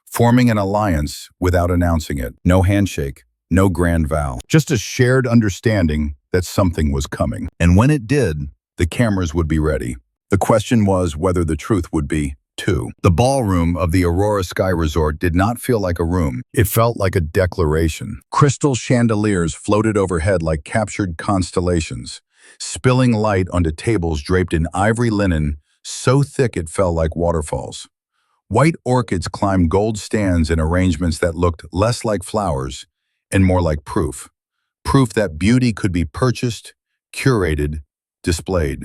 forming an alliance without announcing it. No handshake, no grand vow, just a shared understanding that something was coming. And when it did, the cameras would be ready. The question was whether the truth would be, too. The ballroom of the Aurora Sky Resort did not feel like a room. It felt like a declaration. Crystal chandeliers floated overhead like captured constellations, spilling light onto tables draped in ivory linen so thick it fell like waterfalls. White orchids climbed gold stands in arrangements that looked less like flowers and more like proof. Proof that beauty could be purchased, curated, displayed.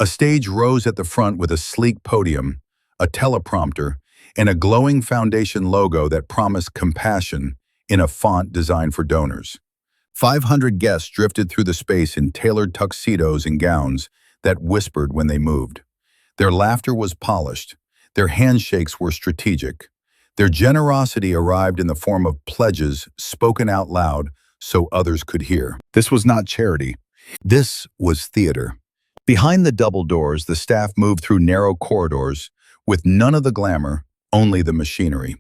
A stage rose at the front with a sleek podium, a teleprompter, and a glowing foundation logo that promised compassion in a font designed for donors. 500 guests drifted through the space in tailored tuxedos and gowns that whispered when they moved. Their laughter was polished. Their handshakes were strategic. Their generosity arrived in the form of pledges spoken out loud so others could hear. This was not charity. This was theater. Behind the double doors, the staff moved through narrow corridors with none of the glamour, only the machinery.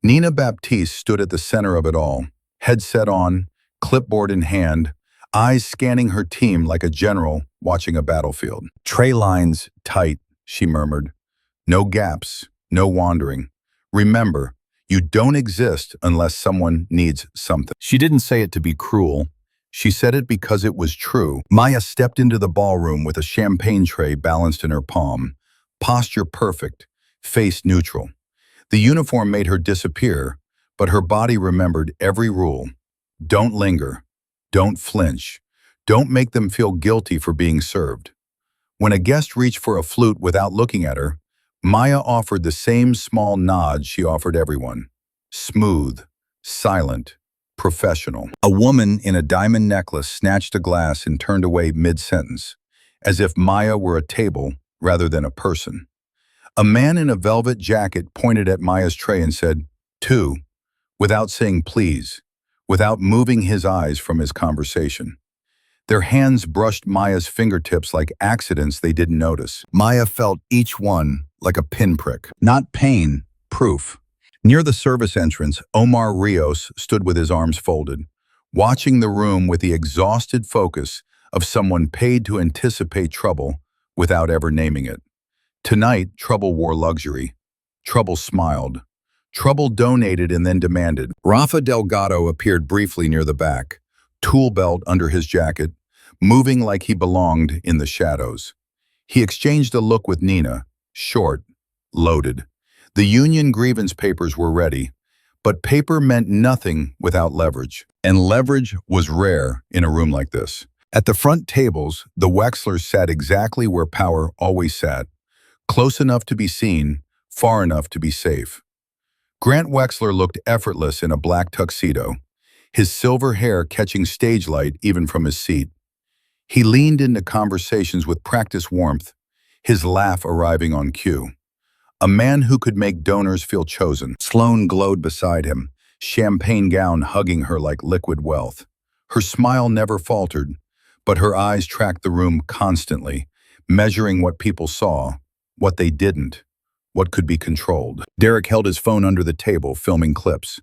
Nina Baptiste stood at the center of it all, headset on, clipboard in hand, eyes scanning her team like a general watching a battlefield. "Tray lines tight," she murmured. "No gaps, no wandering. Remember, you don't exist unless someone needs something." She didn't say it to be cruel. She said it because it was true. Maya stepped into the ballroom with a champagne tray balanced in her palm, posture perfect, face neutral. The uniform made her disappear, but her body remembered every rule. Don't linger. Don't flinch. Don't make them feel guilty for being served. When a guest reached for a flute without looking at her, Maya offered the same small nod she offered everyone. Smooth, silent, professional. A woman in a diamond necklace snatched a glass and turned away mid-sentence, as if Maya were a table rather than a person. A man in a velvet jacket pointed at Maya's tray and said, "Two," without saying please, without moving his eyes from his conversation. Their hands brushed Maya's fingertips like accidents they didn't notice. Maya felt each one like a pinprick. Not pain, proof. Near the service entrance, Omar Rios stood with his arms folded, watching the room with the exhausted focus of someone paid to anticipate trouble without ever naming it. Tonight, trouble wore luxury. Trouble smiled. Trouble donated and then demanded. Rafa Delgado appeared briefly near the back, tool belt under his jacket, moving like he belonged in the shadows. He exchanged a look with Nina, short, loaded. The union grievance papers were ready, but paper meant nothing without leverage, and leverage was rare in a room like this. At the front tables, the Wexlers sat exactly where power always sat, close enough to be seen, far enough to be safe. Grant Wexler looked effortless in a black tuxedo, his silver hair catching stage light even from his seat. He leaned into conversations with practiced warmth, his laugh arriving on cue. A man who could make donors feel chosen. Sloane glowed beside him, champagne gown hugging her like liquid wealth. Her smile never faltered, but her eyes tracked the room constantly, measuring what people saw, what they didn't, what could be controlled. Derek held his phone under the table, filming clips.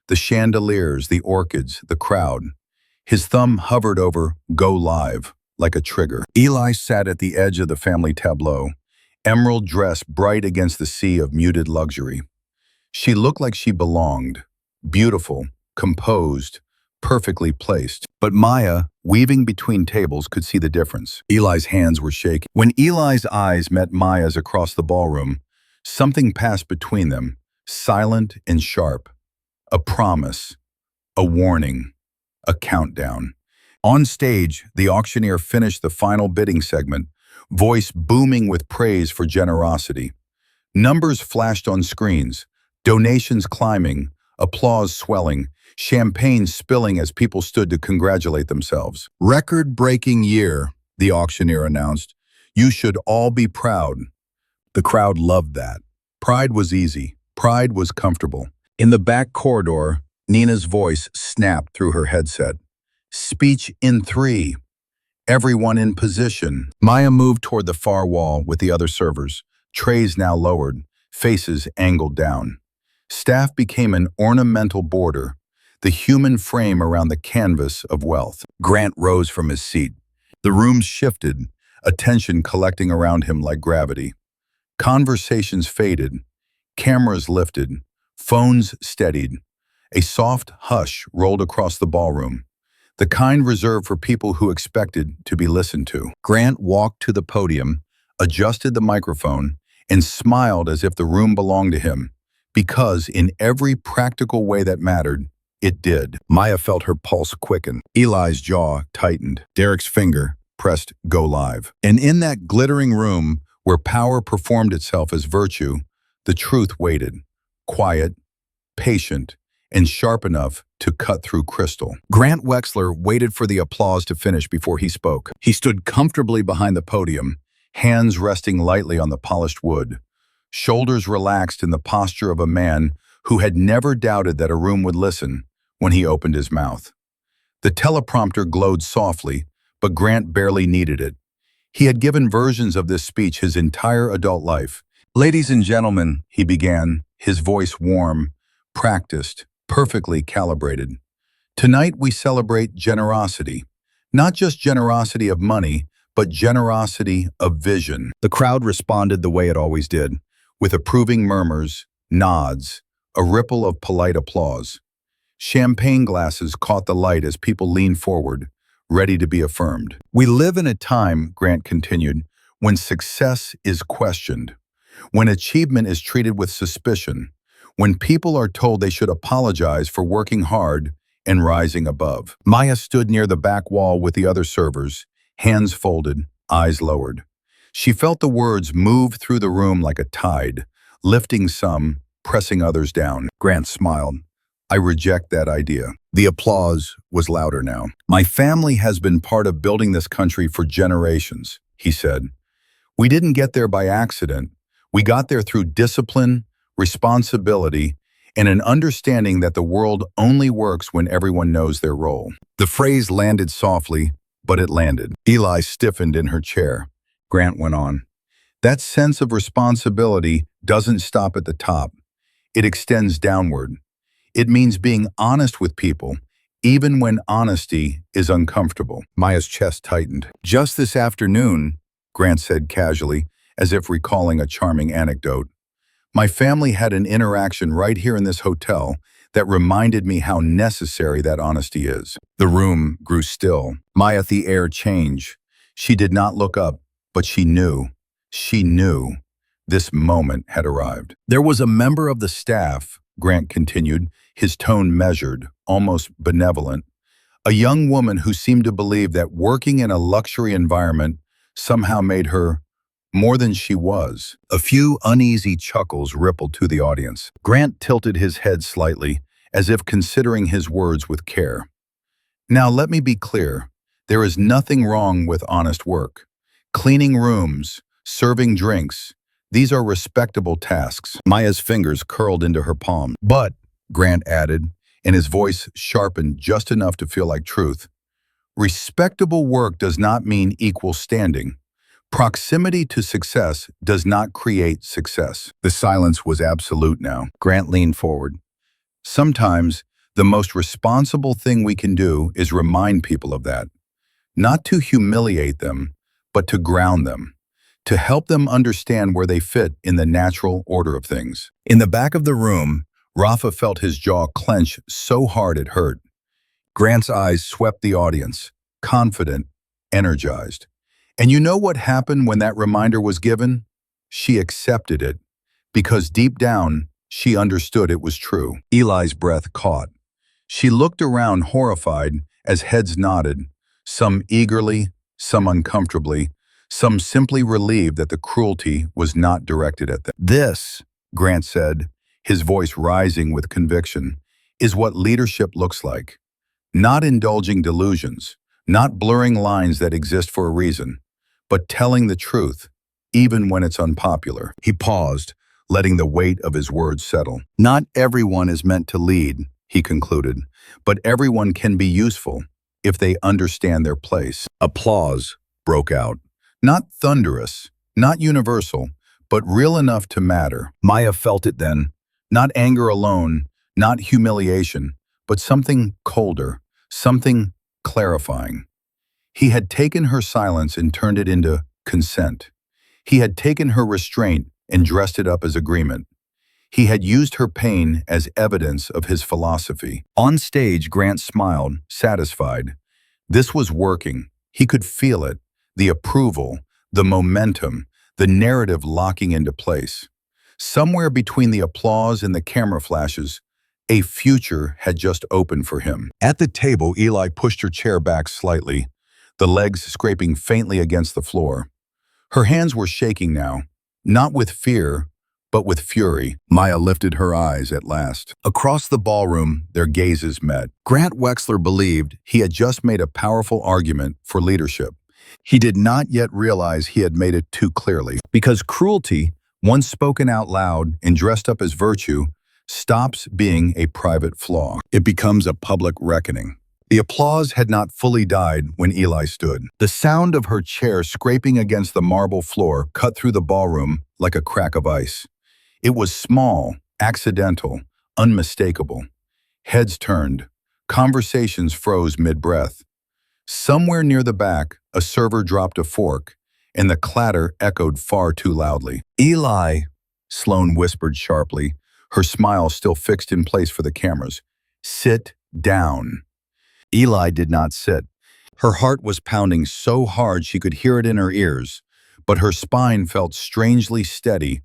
The chandeliers, the orchids, the crowd. His thumb hovered over "Go Live" like a trigger. Eli sat at the edge of the family tableau, emerald dress bright against the sea of muted luxury. She looked like she belonged, beautiful, composed, perfectly placed. But Maya, weaving between tables, could see the difference. Eli's hands were shaking. When Eli's eyes met Maya's across the ballroom, something passed between them, silent and sharp. A promise, a warning, a countdown. On stage, the auctioneer finished the final bidding segment, voice booming with praise for generosity. Numbers flashed on screens, donations climbing, applause swelling, champagne spilling as people stood to congratulate themselves. "Record-breaking year," the auctioneer announced. "You should all be proud." The crowd loved that. Pride was easy. Pride was comfortable. In the back corridor, Nina's voice snapped through her headset. "Speech in 3. Everyone in position." Maya moved toward the far wall with the other servers, trays now lowered, faces angled down. Staff became an ornamental border, the human frame around the canvas of wealth. Grant rose from his seat. The room shifted, attention collecting around him like gravity. Conversations faded, cameras lifted, phones steadied. A soft hush rolled across the ballroom, the kind reserved for people who expected to be listened to. Grant walked to the podium, adjusted the microphone, and smiled as if the room belonged to him, because in every practical way that mattered, it did. Maya felt her pulse quicken. Eli's jaw tightened. Derek's finger, pressed go live. And in that glittering room where power performed itself as virtue, the truth waited, quiet, patient, and sharp enough to cut through crystal. Grant Wexler waited for the applause to finish before he spoke. He stood comfortably behind the podium, hands resting lightly on the polished wood, shoulders relaxed in the posture of a man who had never doubted that a room would listen when he opened his mouth. The teleprompter glowed softly, but Grant barely needed it. He had given versions of this speech his entire adult life. "Ladies and gentlemen," he began, his voice warm, practiced, perfectly calibrated. "Tonight we celebrate generosity. Not just generosity of money, but generosity of vision." The crowd responded the way it always did, with approving murmurs, nods, a ripple of polite applause. Champagne glasses caught the light as people leaned forward, ready to be affirmed. "We live in a time," Grant continued, "when success is questioned, when achievement is treated with suspicion, when people are told they should apologize for working hard and rising above." Maya stood near the back wall with the other servers, hands folded, eyes lowered. She felt the words move through the room like a tide, lifting some, pressing others down. Grant smiled. "I reject that idea." The applause was louder now. "My family has been part of building this country for generations," he said. "We didn't get there by accident. We got there through discipline, responsibility, and an understanding that the world only works when everyone knows their role." The phrase landed softly, but it landed. Eli stiffened in her chair. Grant went on. "That sense of responsibility doesn't stop at the top. It extends downward. It means being honest with people, even when honesty is uncomfortable." Maya's chest tightened. "Just this afternoon," Grant said casually, as if recalling a charming anecdote, "my family had an interaction right here in this hotel that reminded me how necessary that honesty is." The room grew still. Maya felt the air change. She did not look up, but she knew this moment had arrived. "There was a member of the staff," Grant continued, his tone measured, almost benevolent, "a young woman who seemed to believe that working in a luxury environment somehow made her more than she was." A few uneasy chuckles rippled to the audience. Grant tilted his head slightly, as if considering his words with care. "Now let me be clear. There is nothing wrong with honest work. Cleaning rooms, serving drinks, these are respectable tasks." Maya's fingers curled into her palm. "But," Grant added, and his voice sharpened just enough to feel like truth, "respectable work does not mean equal standing. Proximity to success does not create success." The silence was absolute now. Grant leaned forward. "Sometimes, the most responsible thing we can do is remind people of that. Not to humiliate them, but to ground them. To help them understand where they fit in the natural order of things." In the back of the room, Rafa felt his jaw clench so hard it hurt. Grant's eyes swept the audience, confident, energized. And you know what happened when that reminder was given? She accepted it, because deep down, she understood it was true. Eli's breath caught. She looked around horrified as heads nodded, some eagerly, some uncomfortably, some simply relieved that the cruelty was not directed at them. "This," Grant said, his voice rising with conviction, "is what leadership looks like. Not indulging delusions, not blurring lines that exist for a reason, but telling the truth, even when it's unpopular." He paused, letting the weight of his words settle. "Not everyone is meant to lead," he concluded, "but everyone can be useful if they understand their place." Applause broke out. Not thunderous, not universal, but real enough to matter. Maya felt it then. Not anger alone, not humiliation, but something colder, something clarifying. He had taken her silence and turned it into consent. He had taken her restraint and dressed it up as agreement. He had used her pain as evidence of his philosophy. On stage, Grant smiled, satisfied. This was working. He could feel it, the approval, the momentum, the narrative locking into place. Somewhere between the applause and the camera flashes, a future had just opened for him. At the table, Eli pushed her chair back slightly. the legs scraping faintly against the floor. Her hands were shaking now, not with fear, but with fury. Maya lifted her eyes at last. Across the ballroom, their gazes met. Grant Wexler believed he had just made a powerful argument for leadership. He did not yet realize he had made it too clearly, because cruelty, once spoken out loud and dressed up as virtue, stops being a private flaw. It becomes a public reckoning. The applause had not fully died when Eli stood. The sound of her chair scraping against the marble floor cut through the ballroom like a crack of ice. It was small, accidental, unmistakable. Heads turned. Conversations froze mid-breath. Somewhere near the back, a server dropped a fork, and the clatter echoed far too loudly. "Eli," Sloane whispered sharply, her smile still fixed in place for the cameras. "Sit down." Eli did not sit. Her heart was pounding so hard she could hear it in her ears, but her spine felt strangely steady,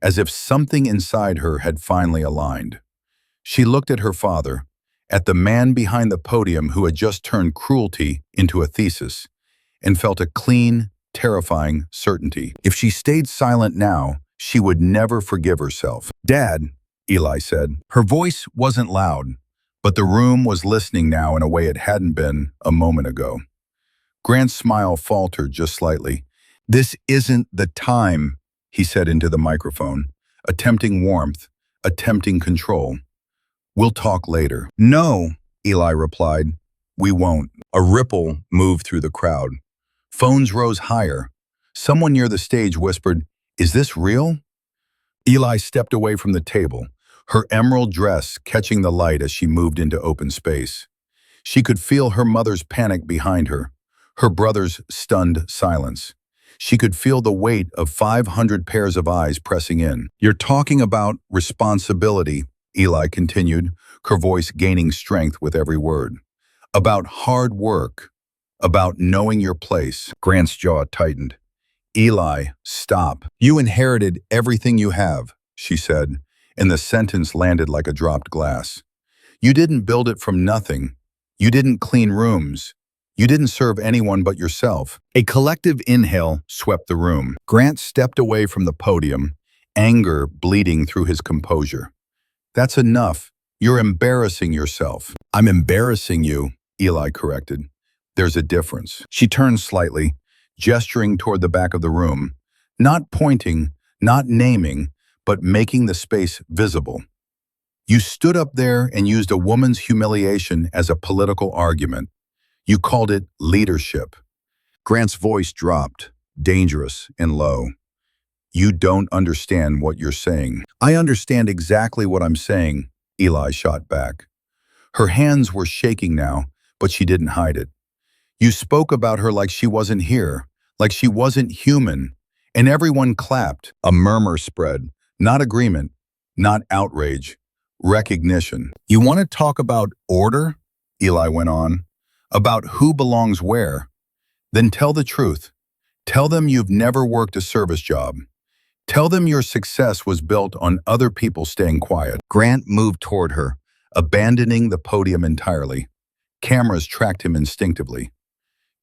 as if something inside her had finally aligned. She looked at her father, at the man behind the podium who had just turned cruelty into a thesis, and felt a clean, terrifying certainty. If she stayed silent now, she would never forgive herself. "Dad," Eli said. Her voice wasn't loud, but the room was listening now in a way it hadn't been a moment ago. Grant's smile faltered just slightly. "This isn't the time," he said into the microphone, attempting warmth, attempting control. "We'll talk later." "No," Eli replied. "We won't." A ripple moved through the crowd. Phones rose higher. Someone near the stage whispered, "Is this real?" Eli stepped away from the table, her emerald dress catching the light as she moved into open space. She could feel her mother's panic behind her, her brother's stunned silence. She could feel the weight of 500 pairs of eyes pressing in. "You're talking about responsibility," Eli continued, her voice gaining strength with every word. "About hard work, about knowing your place." Grant's jaw tightened. "Eli, stop. You inherited everything you have," she said, and the sentence landed like a dropped glass. "You didn't build it from nothing. You didn't clean rooms. You didn't serve anyone but yourself." A collective inhale swept the room. Grant stepped away from the podium, anger bleeding through his composure. "That's enough. You're embarrassing yourself." "I'm embarrassing you," Eli corrected. "There's a difference." She turned slightly, gesturing toward the back of the room, not pointing, not naming, but making the space visible. "You stood up there and used a woman's humiliation as a political argument. You called it leadership." Grant's voice dropped, dangerous and low. "You don't understand what you're saying." "I understand exactly what I'm saying," Eli shot back. Her hands were shaking now, but she didn't hide it. "You spoke about her like she wasn't here, like she wasn't human, and everyone clapped." A murmur spread, not agreement, not outrage, recognition. "You want to talk about order?" Eli went on. "About who belongs where? Then tell the truth. Tell them you've never worked a service job. Tell them your success was built on other people staying quiet." Grant moved toward her, abandoning the podium entirely. Cameras tracked him instinctively.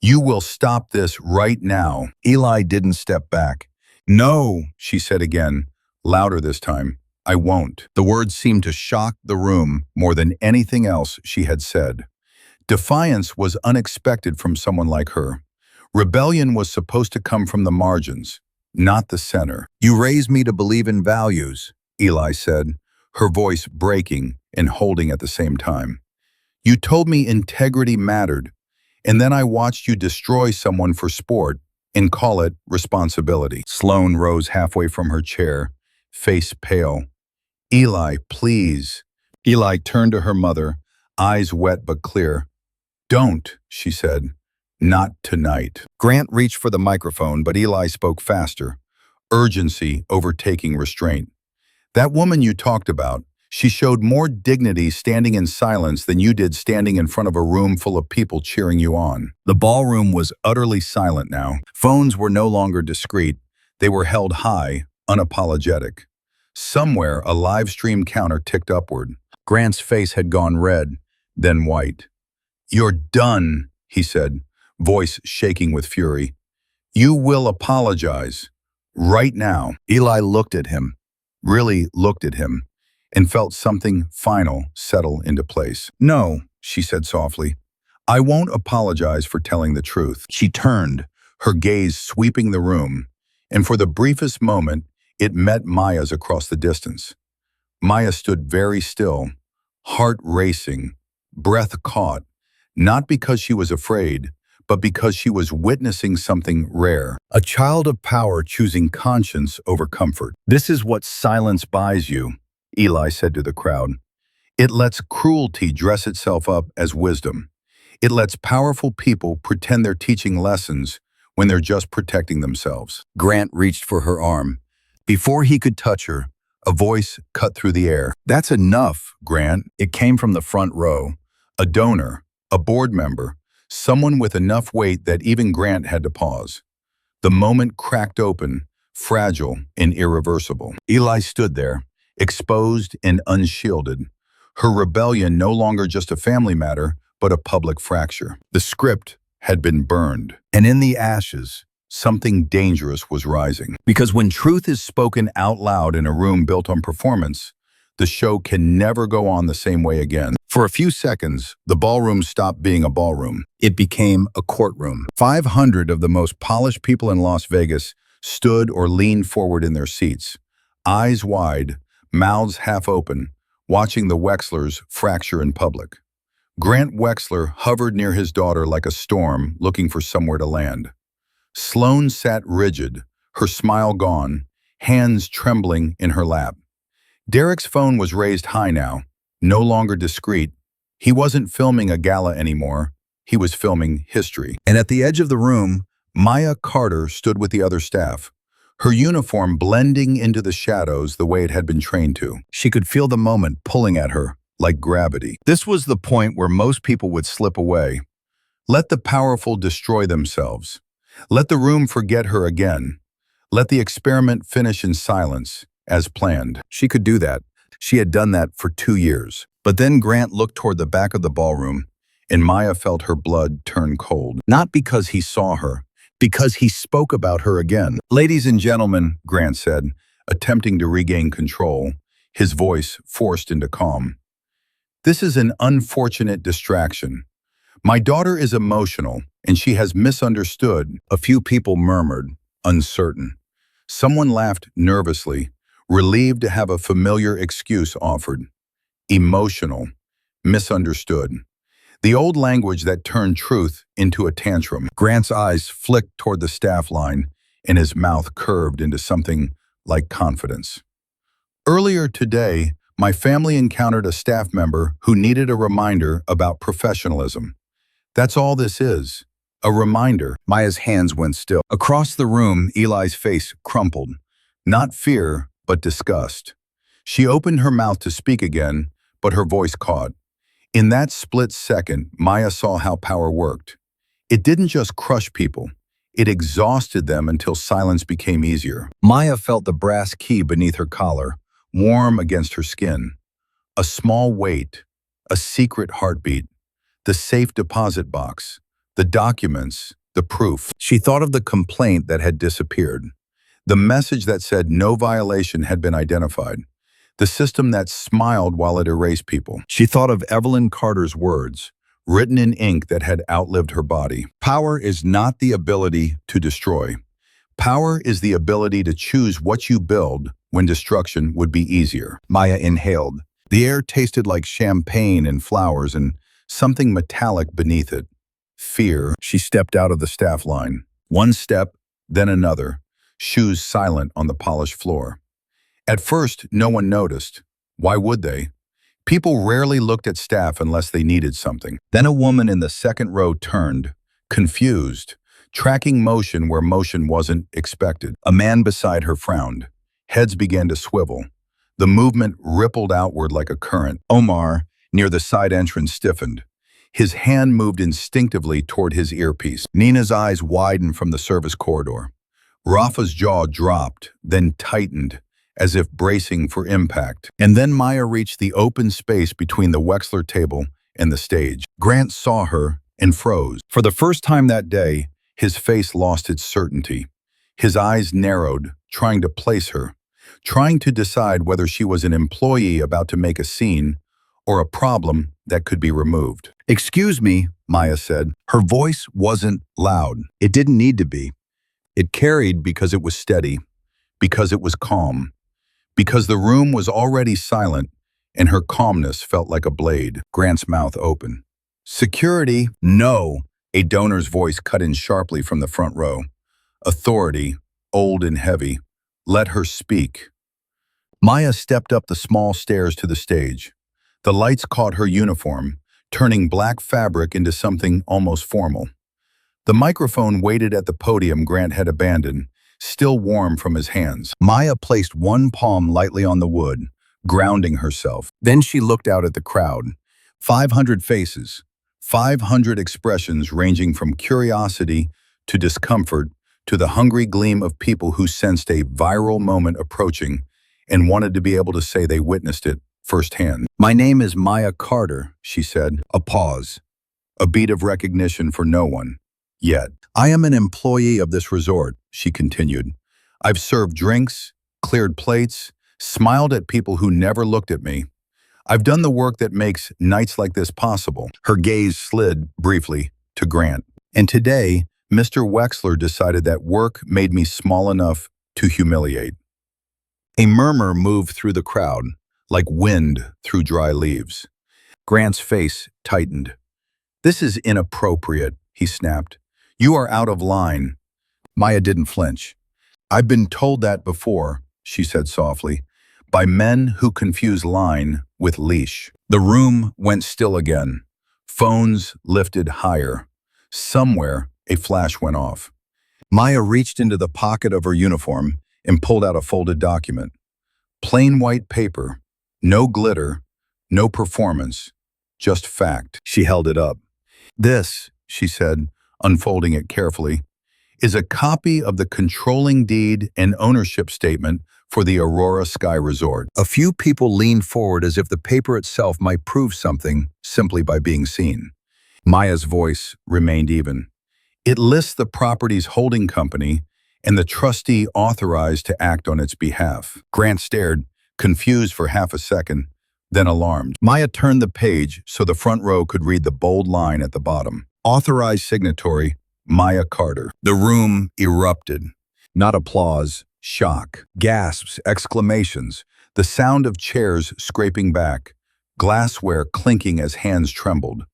"You will stop this right now." Eli didn't step back. "No," she said again, louder this time. "I won't." The words seemed to shock the room more than anything else she had said. Defiance was unexpected from someone like her. Rebellion was supposed to come from the margins, not the center. "You raised me to believe in values," Eli said, her voice breaking and holding at the same time. "You told me integrity mattered, and then I watched you destroy someone for sport and call it responsibility." Sloane rose halfway from her chair, face pale. "Eli, please." Eli turned to her mother, eyes wet but clear. "Don't," she said. "Not tonight." Grant reached for the microphone, but Eli spoke faster, urgency overtaking restraint. "That woman you talked about, she showed more dignity standing in silence than you did standing in front of a room full of people cheering you on." The ballroom was utterly silent now. Phones were no longer discreet. They were held high, unapologetic. Somewhere, a live stream counter ticked upward. Grant's face had gone red, then white. "You're done," he said, voice shaking with fury. "You will apologize. Right now." Eli looked at him, really looked at him, and felt something final settle into place. "No," she said softly. "I won't apologize for telling the truth." She turned, her gaze sweeping the room, and for the briefest moment, it met Maya's across the distance. Maya stood very still, heart racing, breath caught, not because she was afraid, but because she was witnessing something rare. A child of power choosing conscience over comfort. "This is what silence buys you," Eli said to the crowd. "It lets cruelty dress itself up as wisdom. It lets powerful people pretend they're teaching lessons when they're just protecting themselves." Grant reached for her arm. Before he could touch her, a voice cut through the air. "That's enough, Grant." It came from the front row. A donor, a board member, someone with enough weight that even Grant had to pause. The moment cracked open, fragile and irreversible. Eli stood there, exposed and unshielded. Her rebellion no longer just a family matter, but a public fracture. The script had been burned, and in the ashes, something dangerous was rising. Because when truth is spoken out loud in a room built on performance, the show can never go on the same way again. For a few seconds, the ballroom stopped being a ballroom. It became a courtroom. 500 of the most polished people in Las Vegas stood or leaned forward in their seats, eyes wide, mouths half open, watching the Wexlers fracture in public. Grant Wexler hovered near his daughter like a storm, looking for somewhere to land. Sloane sat rigid, her smile gone, hands trembling in her lap. Derek's phone was raised high now, no longer discreet. He wasn't filming a gala anymore. He was filming history. And at the edge of the room, Maya Carter stood with the other staff, her uniform blending into the shadows the way it had been trained to. She could feel the moment pulling at her, like gravity. This was the point where most people would slip away. Let the powerful destroy themselves. Let the room forget her again. Let the experiment finish in silence, as planned. She could do that. She had done that for 2 years. But then Grant looked toward the back of the ballroom, and Maya felt her blood turn cold. Not because he saw her, because he spoke about her again. "Ladies and gentlemen," Grant said, attempting to regain control, his voice forced into calm. "This is an unfortunate distraction. My daughter is emotional, and she has misunderstood." A few people murmured, uncertain. Someone laughed nervously, relieved to have a familiar excuse offered. Emotional, misunderstood. The old language that turned truth into a tantrum. Grant's eyes flicked toward the staff line, and his mouth curved into something like confidence. "Earlier today, my family encountered a staff member who needed a reminder about professionalism. That's all this is, a reminder." Maya's hands went still. Across the room, Eli's face crumpled. Not fear, but disgust. She opened her mouth to speak again, but her voice caught. In that split second, Maya saw how power worked. It didn't just crush people. It exhausted them until silence became easier. Maya felt the brass key beneath her collar, warm against her skin. A small weight, a secret heartbeat, the safe deposit box, the documents, the proof. She thought of the complaint that had disappeared, the message that said no violation had been identified, the system that smiled while it erased people. She thought of Evelyn Carter's words, written in ink that had outlived her body. Power is not the ability to destroy. Power is the ability to choose what you build when destruction would be easier. Maya inhaled. The air tasted like champagne and flowers and something metallic beneath it. Fear. She stepped out of the staff line. One step, then another, shoes silent on the polished floor. At first, no one noticed. Why would they? People rarely looked at staff unless they needed something. Then a woman in the second row turned, confused, tracking motion where motion wasn't expected. A man beside her frowned. Heads began to swivel. The movement rippled outward like a current. Omar, near the side entrance, stiffened. His hand moved instinctively toward his earpiece. Nina's eyes widened from the service corridor. Rafa's jaw dropped, then tightened, as if bracing for impact. And then Maya reached the open space between the Wexler table and the stage. Grant saw her, and froze. For the first time that day, his face lost its certainty. His eyes narrowed, trying to place her, trying to decide whether she was an employee about to make a scene or a problem that could be removed. "Excuse me," Maya said. Her voice wasn't loud. It didn't need to be. It carried because it was steady, because it was calm, because the room was already silent and her calmness felt like a blade. Grant's mouth opened. "Security, no," a donor's voice cut in sharply from the front row. Authority, old and heavy. Let her speak. Maya stepped up the small stairs to the stage. The lights caught her uniform, turning black fabric into something almost formal. The microphone waited at the podium Grant had abandoned, still warm from his hands. Maya placed one palm lightly on the wood, grounding herself. Then she looked out at the crowd. 500 faces, 500 expressions ranging from curiosity to discomfort to the hungry gleam of people who sensed a viral moment approaching and wanted to be able to say they witnessed it firsthand. "My name is Maya Carter," she said. A pause. A beat of recognition for no one. Yet, "I am an employee of this resort," she continued. "I've served drinks, cleared plates, smiled at people who never looked at me. I've done the work that makes nights like this possible." Her gaze slid, briefly, to Grant. "And today, Mr. Wexler decided that work made me small enough to humiliate." A murmur moved through the crowd, like wind through dry leaves. Grant's face tightened. "This is inappropriate," he snapped. "You are out of line." Maya didn't flinch. "I've been told that before," she said softly, "by men who confuse line with leash." The room went still again. Phones lifted higher. Somewhere, a flash went off. Maya reached into the pocket of her uniform and pulled out a folded document. Plain white paper, no glitter, no performance, just fact. She held it up. "This," she said, unfolding it carefully, "is a copy of the controlling deed and ownership statement for the Aurora Sky Resort." A few people leaned forward as if the paper itself might prove something simply by being seen. Maya's voice remained even. "It lists the property's holding company and the trustee authorized to act on its behalf." Grant stared, confused for half a second, then alarmed. Maya turned the page so the front row could read the bold line at the bottom. Authorized signatory, Maya Carter. The room erupted. Not applause, shock, gasps, exclamations, the sound of chairs scraping back, glassware clinking as hands trembled.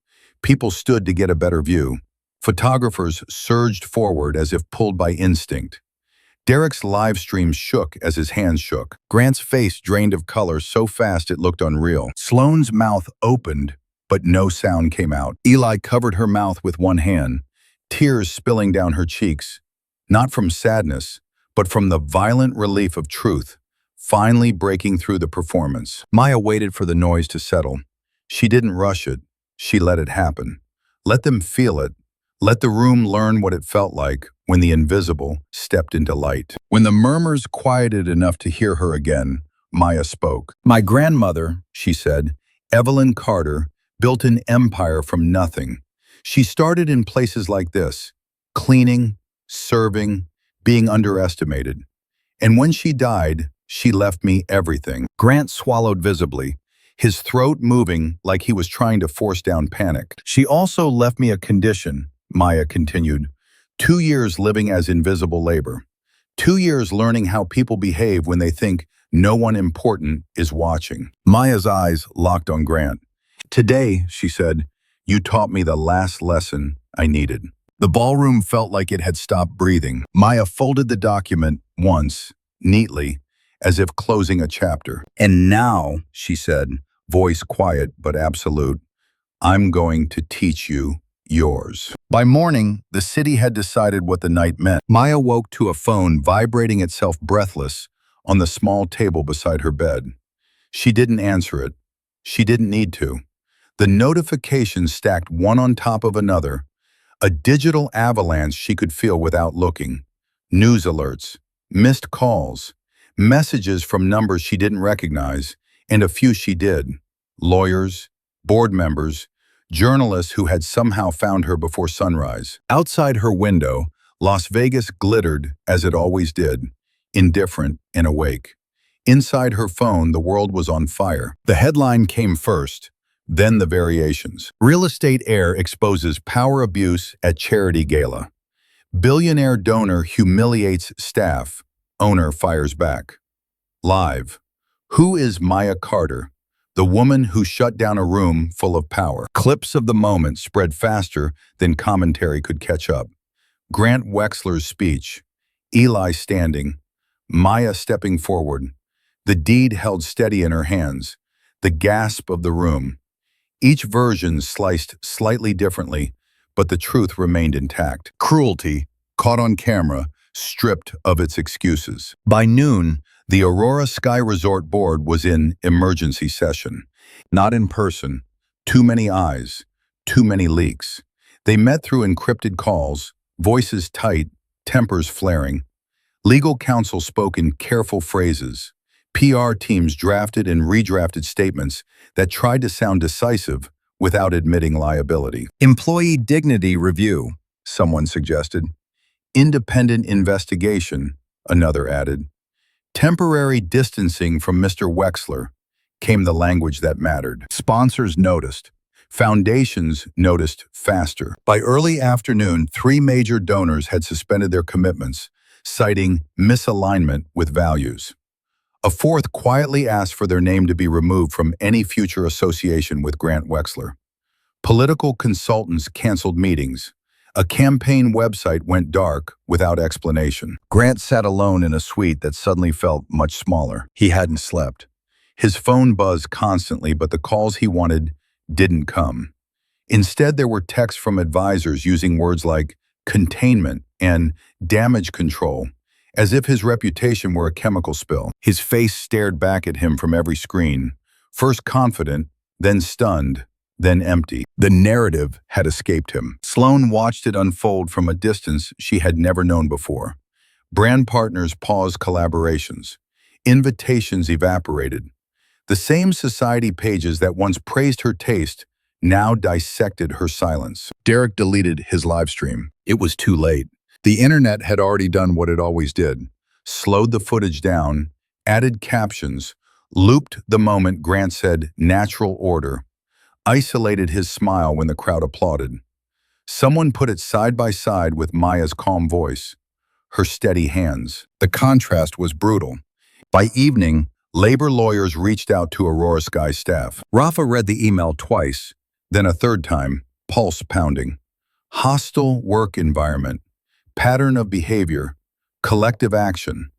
People stood to get a better view. Photographers surged forward as if pulled by instinct. Derek's live stream shook as his hands shook. Grant's face drained of color so fast it looked unreal. Sloane's mouth opened, but no sound came out. Eli covered her mouth with one hand, tears spilling down her cheeks, not from sadness, but from the violent relief of truth, finally breaking through the performance. Maya waited for the noise to settle. She didn't rush it. She let it happen. Let them feel it. Let the room learn what it felt like when the invisible stepped into light. When the murmurs quieted enough to hear her again, Maya spoke. "My grandmother," she said, "Evelyn Carter, built an empire from nothing. She started in places like this, cleaning, serving, being underestimated. And when she died, she left me everything." Grant swallowed visibly, his throat moving like he was trying to force down panic. "She also left me a condition," Maya continued. 2 years living as invisible labor. 2 years learning how people behave when they think no one important is watching." Maya's eyes locked on Grant. "Today," she said, "you taught me the last lesson I needed." The ballroom felt like it had stopped breathing. Maya folded the document once, neatly, as if closing a chapter. "And now," she said, voice quiet but absolute, "I'm going to teach you yours." By morning, the city had decided what the night meant. Maya woke to a phone vibrating itself breathless on the small table beside her bed. She didn't answer it. She didn't need to. The notifications stacked one on top of another, a digital avalanche she could feel without looking. News alerts, missed calls, messages from numbers she didn't recognize, and a few she did. Lawyers, board members, journalists who had somehow found her before sunrise. Outside her window, Las Vegas glittered as it always did, indifferent and awake. Inside her phone, the world was on fire. The headline came first, then the variations. Real estate heir exposes power abuse at charity gala. Billionaire donor humiliates staff. Owner fires back. Live. Who is Maya Carter, the woman who shut down a room full of power? Clips of the moment spread faster than commentary could catch up. Grant Wexler's speech. Eli standing. Maya stepping forward. The deed held steady in her hands. The gasp of the room. Each version sliced slightly differently, but the truth remained intact. Cruelty, caught on camera, stripped of its excuses. By noon, the Aurora Sky Resort board was in emergency session. Not in person. Too many eyes. Too many leaks. They met through encrypted calls, voices tight, tempers flaring. Legal counsel spoke in careful phrases. PR teams drafted and redrafted statements that tried to sound decisive without admitting liability. Employee dignity review, someone suggested. Independent investigation, another added. Temporary distancing from Mr. Wexler, came the language that mattered. Sponsors noticed. Foundations noticed faster. By early afternoon, 3 major donors had suspended their commitments, citing misalignment with values. A 4th quietly asked for their name to be removed from any future association with Grant Wexler. Political consultants canceled meetings. A campaign website went dark without explanation. Grant sat alone in a suite that suddenly felt much smaller. He hadn't slept. His phone buzzed constantly, but the calls he wanted didn't come. Instead, there were texts from advisors using words like containment and damage control, as if his reputation were a chemical spill. His face stared back at him from every screen, first confident, then stunned, then empty. The narrative had escaped him. Sloane watched it unfold from a distance she had never known before. Brand partners paused collaborations. Invitations evaporated. The same society pages that once praised her taste now dissected her silence. Derek deleted his live stream. It was too late. The internet had already done what it always did. Slowed the footage down, added captions, looped the moment Grant said natural order, isolated his smile when the crowd applauded. Someone put it side by side with Maya's calm voice, her steady hands. The contrast was brutal. By evening, labor lawyers reached out to Aurora Sky staff. Rafa read the email twice, then a third time, pulse pounding. Hostile work environment. Pattern of behavior, collective action.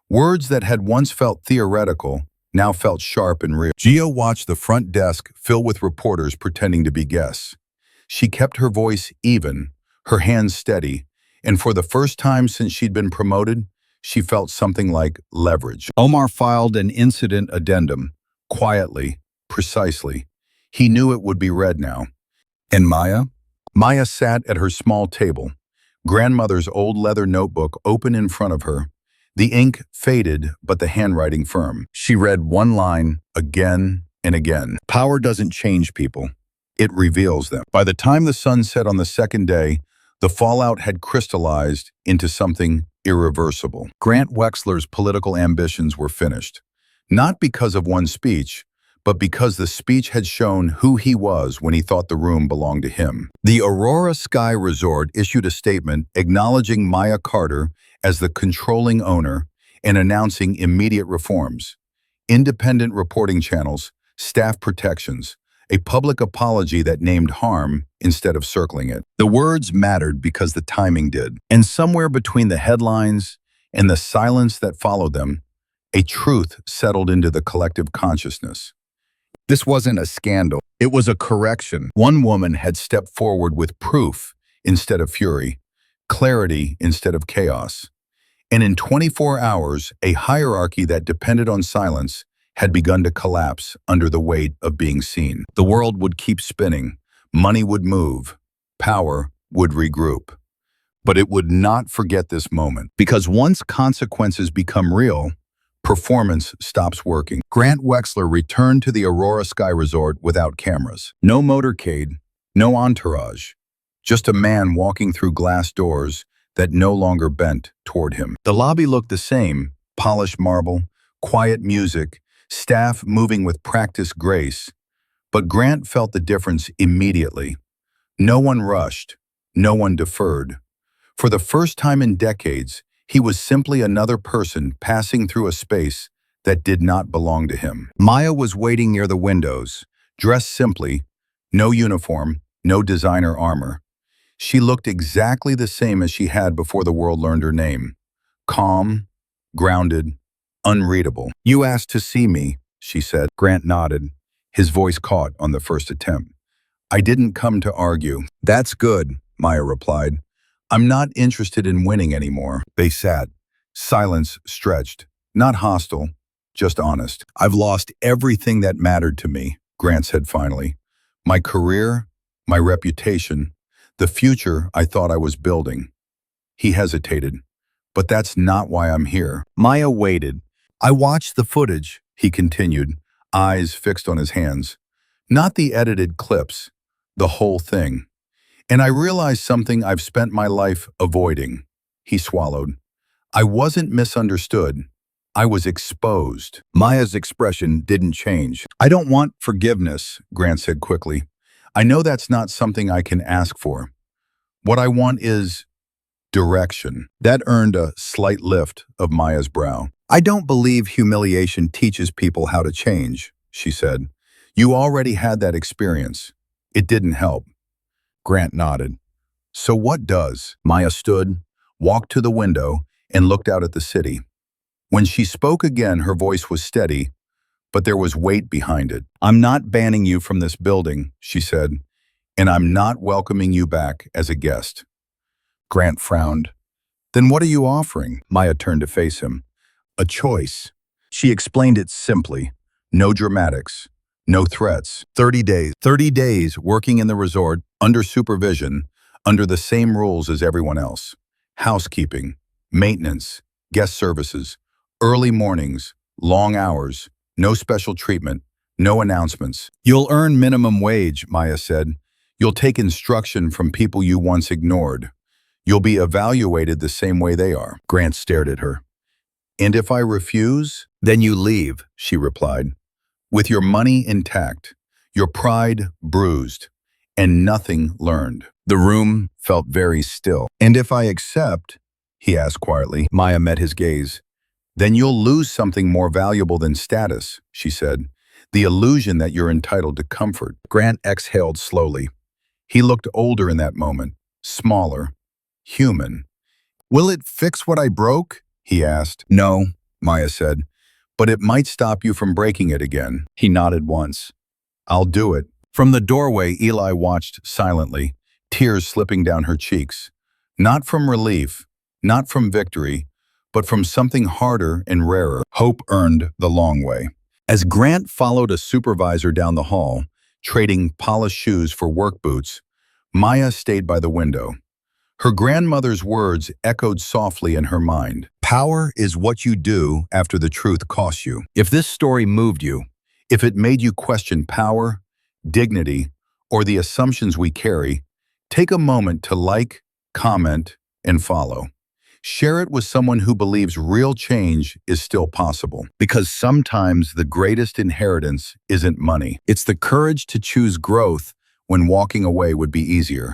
Words that had once felt theoretical now felt sharp and real. Gio watched the front desk fill with reporters pretending to be guests. She kept her voice even, her hands steady, and for the first time since she'd been promoted, she felt something like leverage. Omar filed an incident addendum, quietly, precisely. He knew it would be read now. And Maya? Maya sat at her small table, grandmother's old leather notebook open in front of her. The ink faded, but the handwriting firm. She read one line again and again. Power doesn't change people. It reveals them. By the time the sun set on the second day, the fallout had crystallized into something irreversible. Grant Wexler's political ambitions were finished. Not because of one speech, but because the speech had shown who he was when he thought the room belonged to him. The Aurora Sky Resort issued a statement acknowledging Maya Carter as the controlling owner and announcing immediate reforms. Independent reporting channels, staff protections, a public apology that named harm instead of circling it. The words mattered because the timing did. And somewhere between the headlines and the silence that followed them, a truth settled into the collective consciousness. This wasn't a scandal. It was a correction. One woman had stepped forward with proof instead of fury, clarity instead of chaos. And in 24 hours, a hierarchy that depended on silence had begun to collapse under the weight of being seen. The world would keep spinning. Money would move. Power would regroup. But it would not forget this moment, because once consequences become real, performance stops working. Grant Wexler returned to the Aurora Sky Resort without cameras. No motorcade, No entourage, just a man walking through glass doors that no longer bent toward him. The lobby looked the same, polished marble, quiet music, staff moving with practiced grace, but Grant felt the difference immediately. No one rushed, no one deferred. For the first time in decades, he was simply another person passing through a space that did not belong to him. Maya was waiting near the windows, dressed simply, no uniform, no designer armor. She looked exactly the same as she had before the world learned her name. Calm, grounded, unreadable. "You asked to see me," she said. Grant nodded, his voice caught on the first attempt. "I didn't come to argue." "That's good," Maya replied. "I'm not interested in winning anymore." They sat, silence stretched, not hostile, just honest. "I've lost everything that mattered to me," Grant said finally. "My career, my reputation, the future I thought I was building." He hesitated. "But that's not why I'm here." Maya waited. "I watched the footage," he continued, eyes fixed on his hands. "Not the edited clips, the whole thing. And I realized something I've spent my life avoiding." He swallowed. "I wasn't misunderstood. I was exposed." Maya's expression didn't change. "I don't want forgiveness," Grant said quickly. "I know that's not something I can ask for. What I want is direction." That earned a slight lift of Maya's brow. "I don't believe humiliation teaches people how to change," she said. "You already had that experience. It didn't help." Grant nodded. "So what does?" Maya stood, walked to the window, and looked out at the city. When she spoke again, her voice was steady, but there was weight behind it. "I'm not banning you from this building," she said, "and I'm not welcoming you back as a guest." Grant frowned. "Then what are you offering?" Maya turned to face him. "A choice." She explained it simply. No dramatics. No threats. 30 days. 30 days working in the resort, under supervision, under the same rules as everyone else. Housekeeping, maintenance, guest services, early mornings, long hours, no special treatment, no announcements. "You'll earn minimum wage," Maya said. "You'll take instruction from people you once ignored. You'll be evaluated the same way they are." Grant stared at her. "And if I refuse?" "Then you leave," she replied. "With your money intact, your pride bruised, and nothing learned." The room felt very still. "And if I accept?" he asked quietly. Maya met his gaze. "Then you'll lose something more valuable than status," she said. "The illusion that you're entitled to comfort." Grant exhaled slowly. He looked older in that moment, smaller, human. "Will it fix what I broke?" he asked. "No," Maya said. "But it might stop you from breaking it again." He nodded once. "I'll do it." From the doorway, Eli watched silently, tears slipping down her cheeks. Not from relief, not from victory, but from something harder and rarer. Hope earned the long way. As Grant followed a supervisor down the hall, trading polished shoes for work boots, Maya stayed by the window. Her grandmother's words echoed softly in her mind. "Power is what you do after the truth costs you." If this story moved you, if it made you question power, dignity, or the assumptions we carry, take a moment to like, comment, and follow. Share it with someone who believes real change is still possible. Because sometimes the greatest inheritance isn't money. It's the courage to choose growth when walking away would be easier.